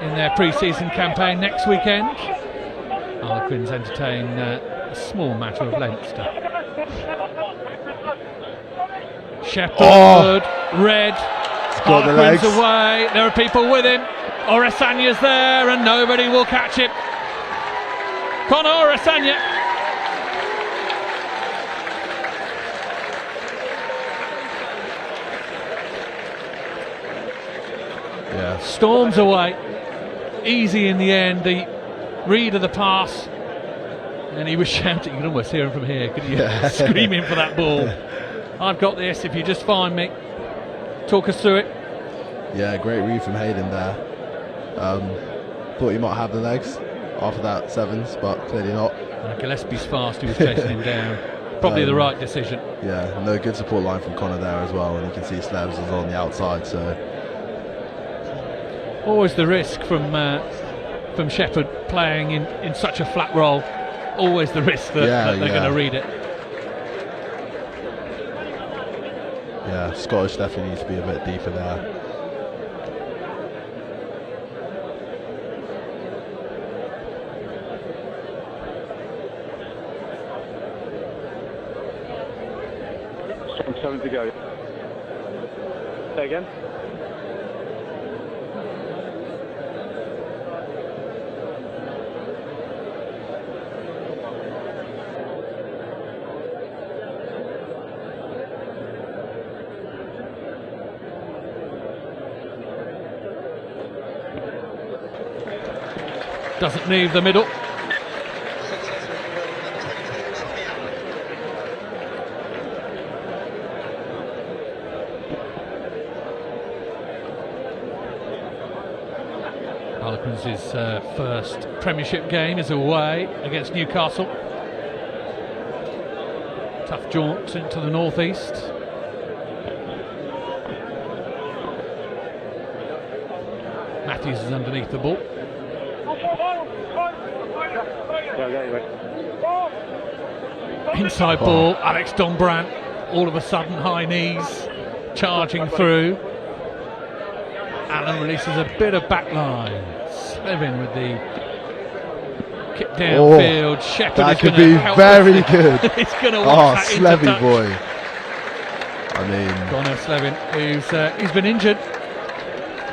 in their pre-season campaign next weekend. Harlequins entertain a small matter of Leinster. Shepherd, Red. Harlequins away, there are people with him. Oresanya's there and nobody will catch him. Conor Oresanya. Yeah. Storms away. Easy in the end, the read of the pass. And he was shouting, you can almost hear him from here, couldn't you? Yeah. Screaming for that ball. I've got this if you just find me. Talk us through it. Yeah, great read from Hayden there. Thought he might have the legs after that sevens, but clearly not. Gillespie's fast, he was chasing him down. Probably the right decision. Yeah, no good support line from Conor there as well, and you can see Slevs is on the outside, so... Always the risk from Shepherd playing in such a flat role. Always the risk that they're going to read it. Yeah, Scottish definitely needs to be a bit deeper there. Strong 7 to go. Say again. Doesn't leave the middle. Harlequins' first Premiership game is away against Newcastle. Tough jaunt into the northeast. Matthews is underneath the ball. Inside ball, Alex Dombrandt, all of a sudden high knees, charging through. Allen releases a bit of backline. Slevin with the kick downfield. Shepherd that is could going be to help very good. He's going to watch that into Slevy touch. boy. I mean, Conor Slevin, he's been injured.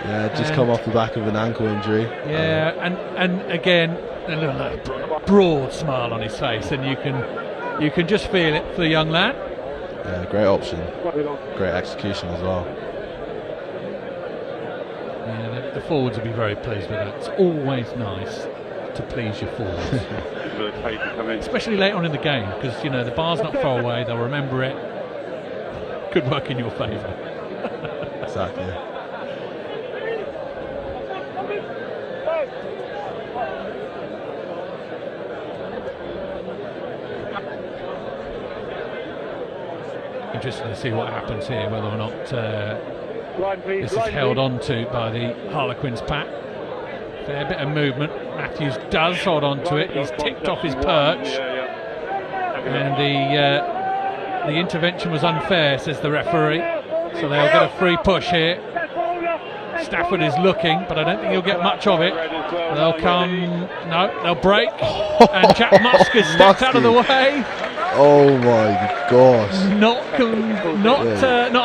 Yeah, just come off the back of an ankle injury. Yeah, and again, a little broad smile on his face, and you can just feel it for the young lad. Yeah, great option, great execution as well. Yeah, the forwards will be very pleased with that. It's always nice to please your forwards. Really paid to come in. Especially late on in the game, because you know the bar's not far away, they'll remember it. Could work in your favour. Exactly. Interesting to see what happens here, whether or not Line, please. this is Line, held please. on to by the Harlequins pack. Fair bit of movement. Matthews does hold on to it. He's ticked off his perch, and the intervention was unfair, says the referee. So they'll get a free push here. Stafford is looking, but I don't think he'll get much of it. They'll come, no, they'll break, and Jack Musk has stepped out of the way. Oh my gosh! Not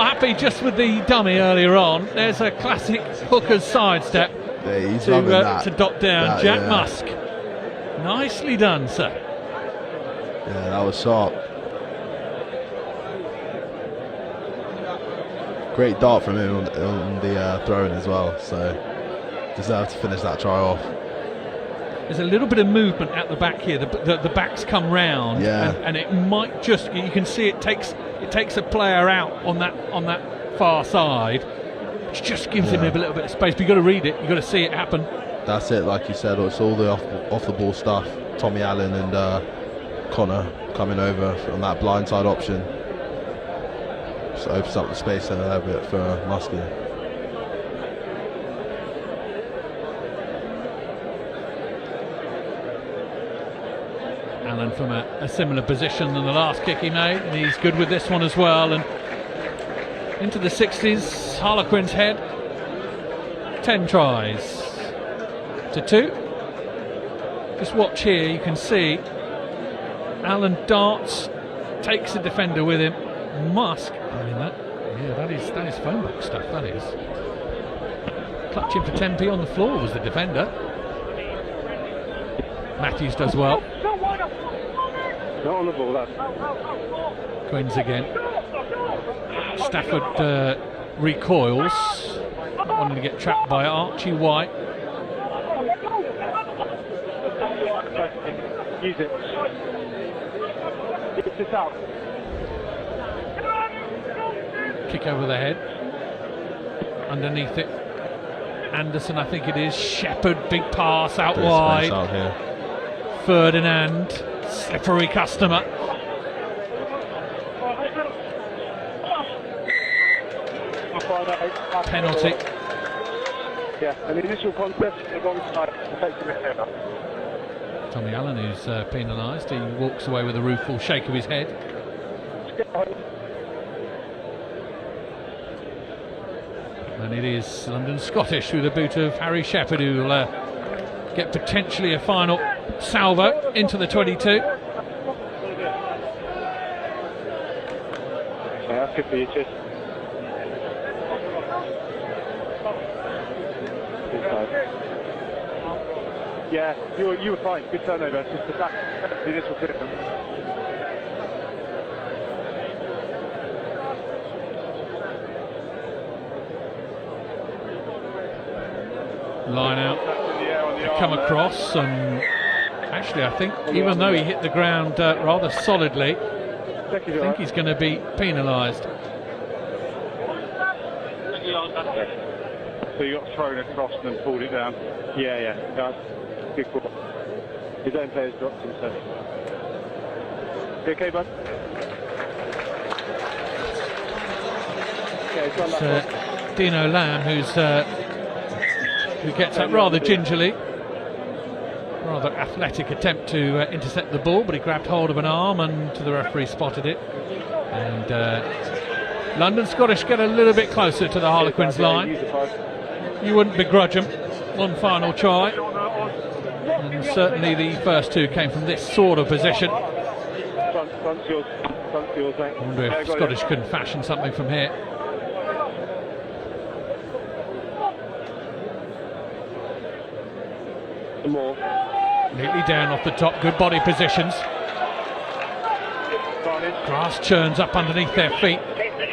happy just with the dummy earlier on. There's a classic hooker's sidestep He's to dot down that, Jack yeah. Musk. Nicely done, sir. Yeah, that was sharp. Great dart from him on the throw-in as well. So deserved to finish that try off. There's a little bit of movement at the back here. The backs come round, Yeah. and it might just, you can see it takes a player out on that far side, which just gives him a little bit of space. But you've got to read it, you've got to see it happen. That's it, like you said. It's all the off the ball stuff. Tommy Allen and Connor coming over on that blindside option. Just opens up the space a little bit for Muskie. Allen from a similar position than the last kick he made, and he's good with this one as well. And into the 60s, Harlequins head 10 tries to 2. Just watch here, you can see Allen darts, takes the defender with him. Musk, I mean that is phone book stuff, that is. Clutching for 10p on the floor was the defender. Matthews does well. Not on the ball, that. Quins again. Stafford recoils, not wanting to get trapped by Archie White. Use it. Get this out. Kick over the head. Underneath it, Anderson, I think it is. Shepherd, big pass out Bit of wide. space out here. Ferdinand, slippery customer. Penalty. Yeah, an initial contest, the wrong side, effective midfielder. Tommy Allen, who's penalised, he walks away with a rueful shake of his head. And it is London Scottish through the boot of Harry Shepherd, who will get potentially a final salvo into the 22. Yeah, that's good for you, Chis. Yeah, you were fine. Good turnover. It's just the back, the initial system. Line out, come across, and actually I think even though he hit the ground rather solidly, I think he's going to be penalised. So you got thrown across and then pulled it down. Yeah. That's good call. His own players dropped himself. You okay, bud? It's Dino Lamb who gets up rather gingerly. Rather athletic attempt to intercept the ball, but he grabbed hold of an arm and the referee spotted it. And London Scottish get a little bit closer to the Harlequins line. You wouldn't begrudge them one final try. And certainly the first two came from this sort of position. Front's yours, mate. I wonder if Scottish can fashion something from here. More. Neatly down off the top, good body positions. Grass churns up underneath their feet.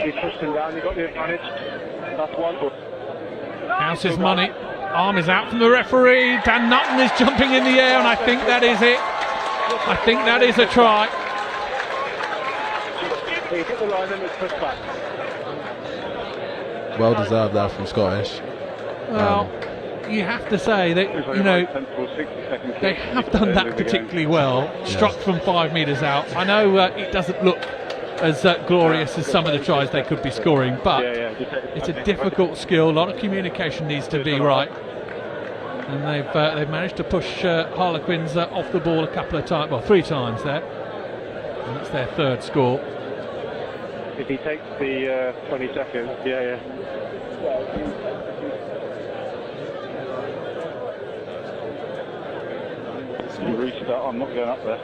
He's pushed him down, you got the advantage. That's one. House's money. arm is out from the referee. Dan Nutton is jumping in the air, and I think that is it. I think that is a try. He hit the line and was pushed back. Well deserved there from Scottish. Well, you have to say that, you know, they have done that particularly well. Struck from 5 metres out. I know it doesn't look as glorious as some of the tries they could be scoring, but it's a difficult skill. A lot of communication needs to be right, and they've managed to push Harlequins off the ball a couple of times, well, 3 times there, and that's their 3rd score. If he takes the 20 seconds, restart. I'm not going up there.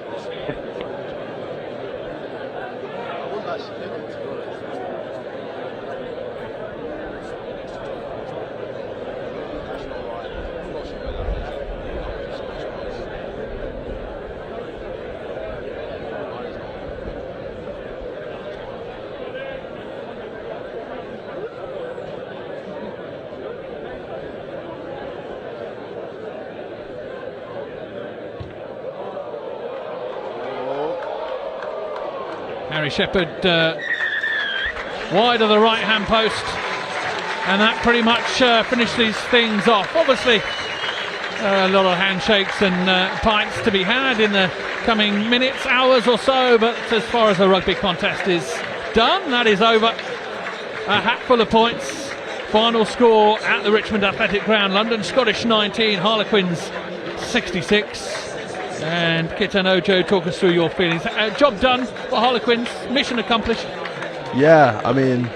Harry Shepherd wide of the right hand post, and that pretty much finished these things off. Obviously a lot of handshakes and pints to be had in the coming minutes, hours or so, but as far as the rugby contest is done, that is over. A hatful of points. Final score at the Richmond Athletic Ground: London Scottish 19, Harlequins 66. And Kitan Ojo, talk us through your feelings. Job done for Harlequins, mission accomplished. Yeah, I mean,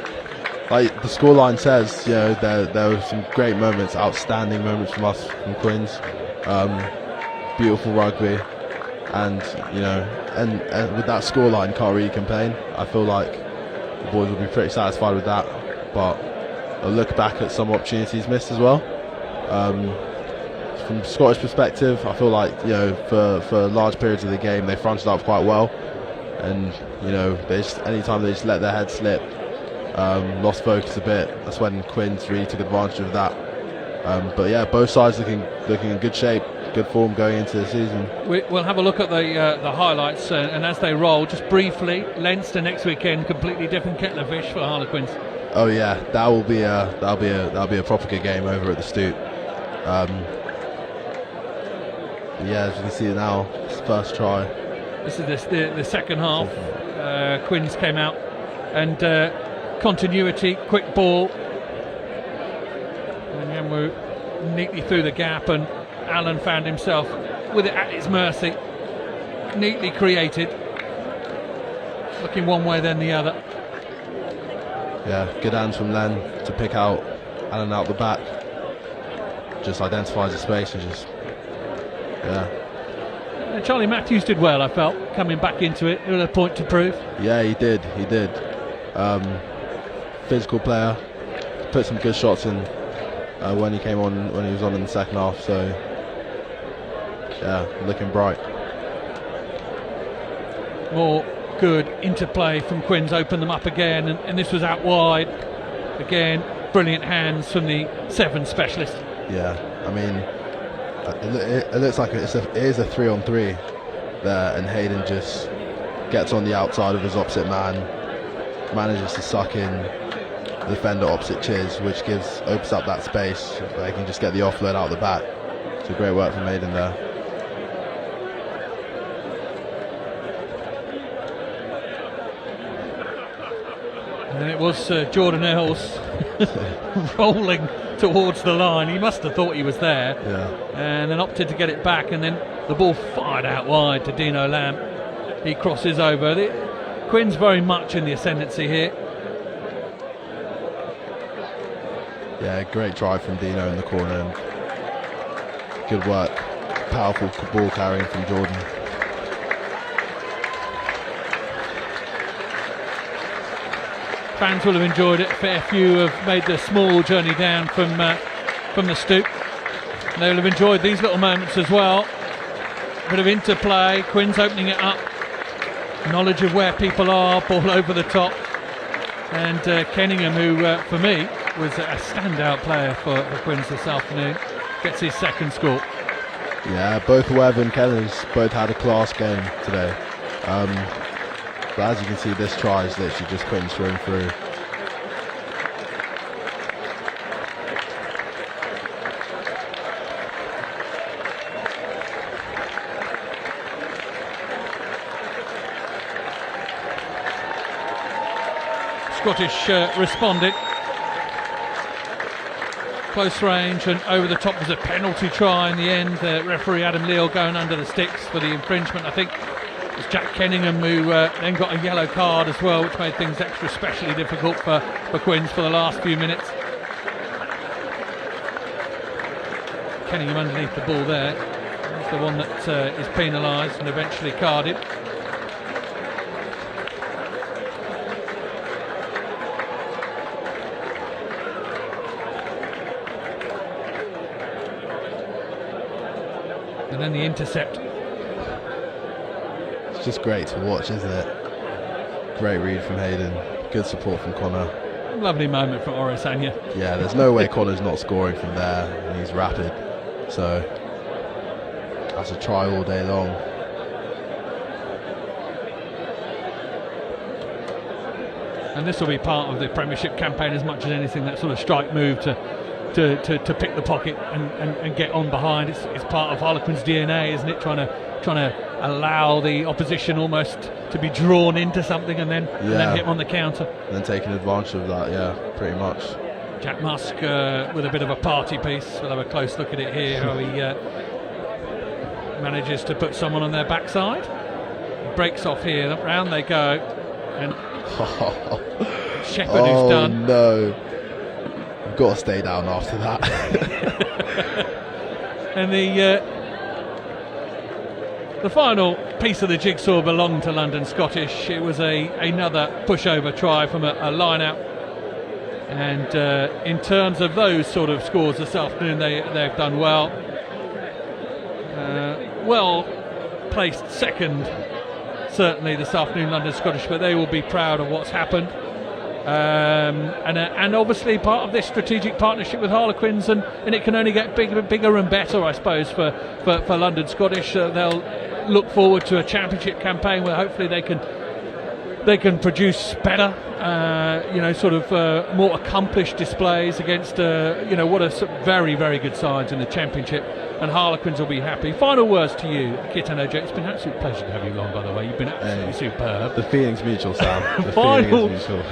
like the scoreline says, you know, there were some great moments, outstanding moments from us, from Quins. Beautiful rugby, and you know, and with that scoreline, can't really complain. I feel like the boys will be pretty satisfied with that. But I'll look back at some opportunities missed as well. From Scottish perspective, I feel like, you know, for large periods of the game they fronted up quite well, and you know, anytime they just let their head slip, lost focus a bit, that's when Quins really took advantage of that. But yeah, both sides looking in good shape, good form going into the season. We'll have a look at the highlights, and as they roll, just briefly, Leinster next weekend, completely different kettle of fish for Harlequins. Oh yeah, that'll be a proper good game over at the Stoop. Yeah, as you can see now, it's first try. This is the second half. Quins came out, and continuity, quick ball, and Yamu neatly through the gap, and Allen found himself with it at his mercy. Neatly created, looking one way then the other. Yeah, good hands from Len to pick out Allen out the back. Just identifies the space and just. Yeah. Charlie Matthews did well, I felt, coming back into it with a point to prove. Yeah, he did. Physical player, put some good shots in when he was on in the second half. So yeah, looking bright. More good interplay from Quins, opened them up again, and this was out wide. Again, brilliant hands from the 7 specialist. Yeah, I mean, it looks like it is a 3-on-3 there, and Hayden just gets on the outside of his opposite man, manages to suck in the defender opposite Chiz, which opens up that space where he can just get the offload out the back. So great work from Hayden there. And then it was Jordan Earls rolling towards the line. He must have thought he was there, and then opted to get it back, and then the ball fired out wide to Dino Lamb. He crosses over. Quins very much in the ascendancy here. Yeah, great drive from Dino in the corner, and good work, powerful ball carrying from Jordan. Fans will have enjoyed it. A fair few have made the small journey down from the Stoop. And they'll have enjoyed these little moments as well. Bit of interplay, Quins opening it up, knowledge of where people are, ball over the top, and Kenningham, who for me was a standout player for Quins this afternoon. gets his second score. Yeah, both Webb and Kenners both had a class game today. But as you can see, this try is literally just Quinton's through and through. Scottish responded. Close range and over the top. Was a penalty try in the end. Referee Adam Leal going under the sticks for the infringement. I think it was Jack Kenningham who then got a yellow card as well, which made things extra especially difficult for Quins for the last few minutes. Kenningham underneath the ball there. He's the one that is penalised and eventually carded. And then the intercept. It's just great to watch, isn't it? Great read from Hayden. Good support from Connor. Lovely moment for Orisanya. Yeah, there's no way Connor's not scoring from there. And he's rapid. So that's a try all day long. And this will be part of the Premiership campaign as much as anything, that sort of strike move to pick the pocket and get on behind. It's part of Harlequins' DNA, isn't it? Trying to allow the opposition almost to be drawn into something and then hit on the counter. And then taking advantage of that, yeah, pretty much. Jack Musk with a bit of a party piece. We'll have a close look at it here, how he manages to put someone on their backside. Breaks off here, round they go. And Shepherd who's done. Oh no. I've got to stay down after that. And the final piece of the jigsaw belonged to London Scottish. It was another pushover try from a line-out. And in terms of those sort of scores this afternoon, they've done well. Well placed second, certainly this afternoon, London Scottish, but they will be proud of what's happened. And obviously part of this strategic partnership with Harlequins, and it can only get bigger and better, I suppose, for London Scottish. They'll look forward to a championship campaign where hopefully they can produce better, more accomplished displays against what are some very, very good sides in the championship, and Harlequins will be happy. Final words to you, Kit and OJ. It's been an absolute pleasure to have you along, by the way. You've been absolutely superb. The feeling's mutual, Sam. The final feeling is mutual.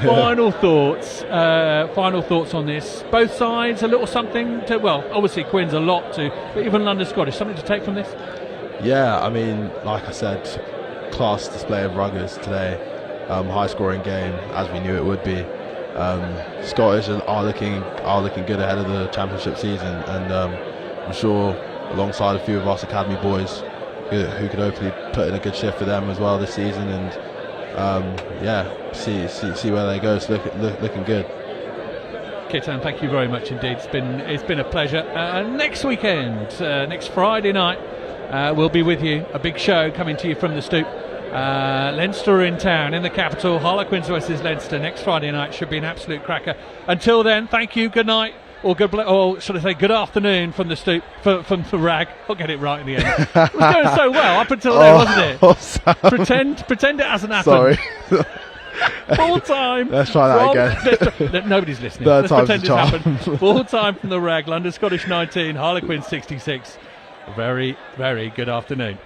Final thoughts on this. Both sides, a little something to, well, obviously Quins a lot to, but even London Scottish, something to take from this? Yeah, I mean, like I said, class display of ruggers today. High scoring game, as we knew it would be. Scottish are looking good ahead of the championship season, and I'm sure alongside a few of us academy boys who could hopefully put in a good shift for them as well this season, and see where they go. It's looking good. Kitan, thank you very much indeed. It's been a pleasure. Next weekend, next Friday night, we'll be with you. A big show coming to you from the Stoop. Leinster in town, in the capital. Harlequins versus Leinster next Friday night. Should be an absolute cracker. Until then, thank you, good night, or should I say good afternoon from the Stoop, from the Rag. I'll get it right in the end. It was going so well up until then, wasn't it? Pretend it hasn't happened. Sorry. Full time. Let's try that again. Nobody's listening. Let's pretend it's happened. Full time from the Rag. London Scottish 19, Harlequins 66. Very, very good afternoon.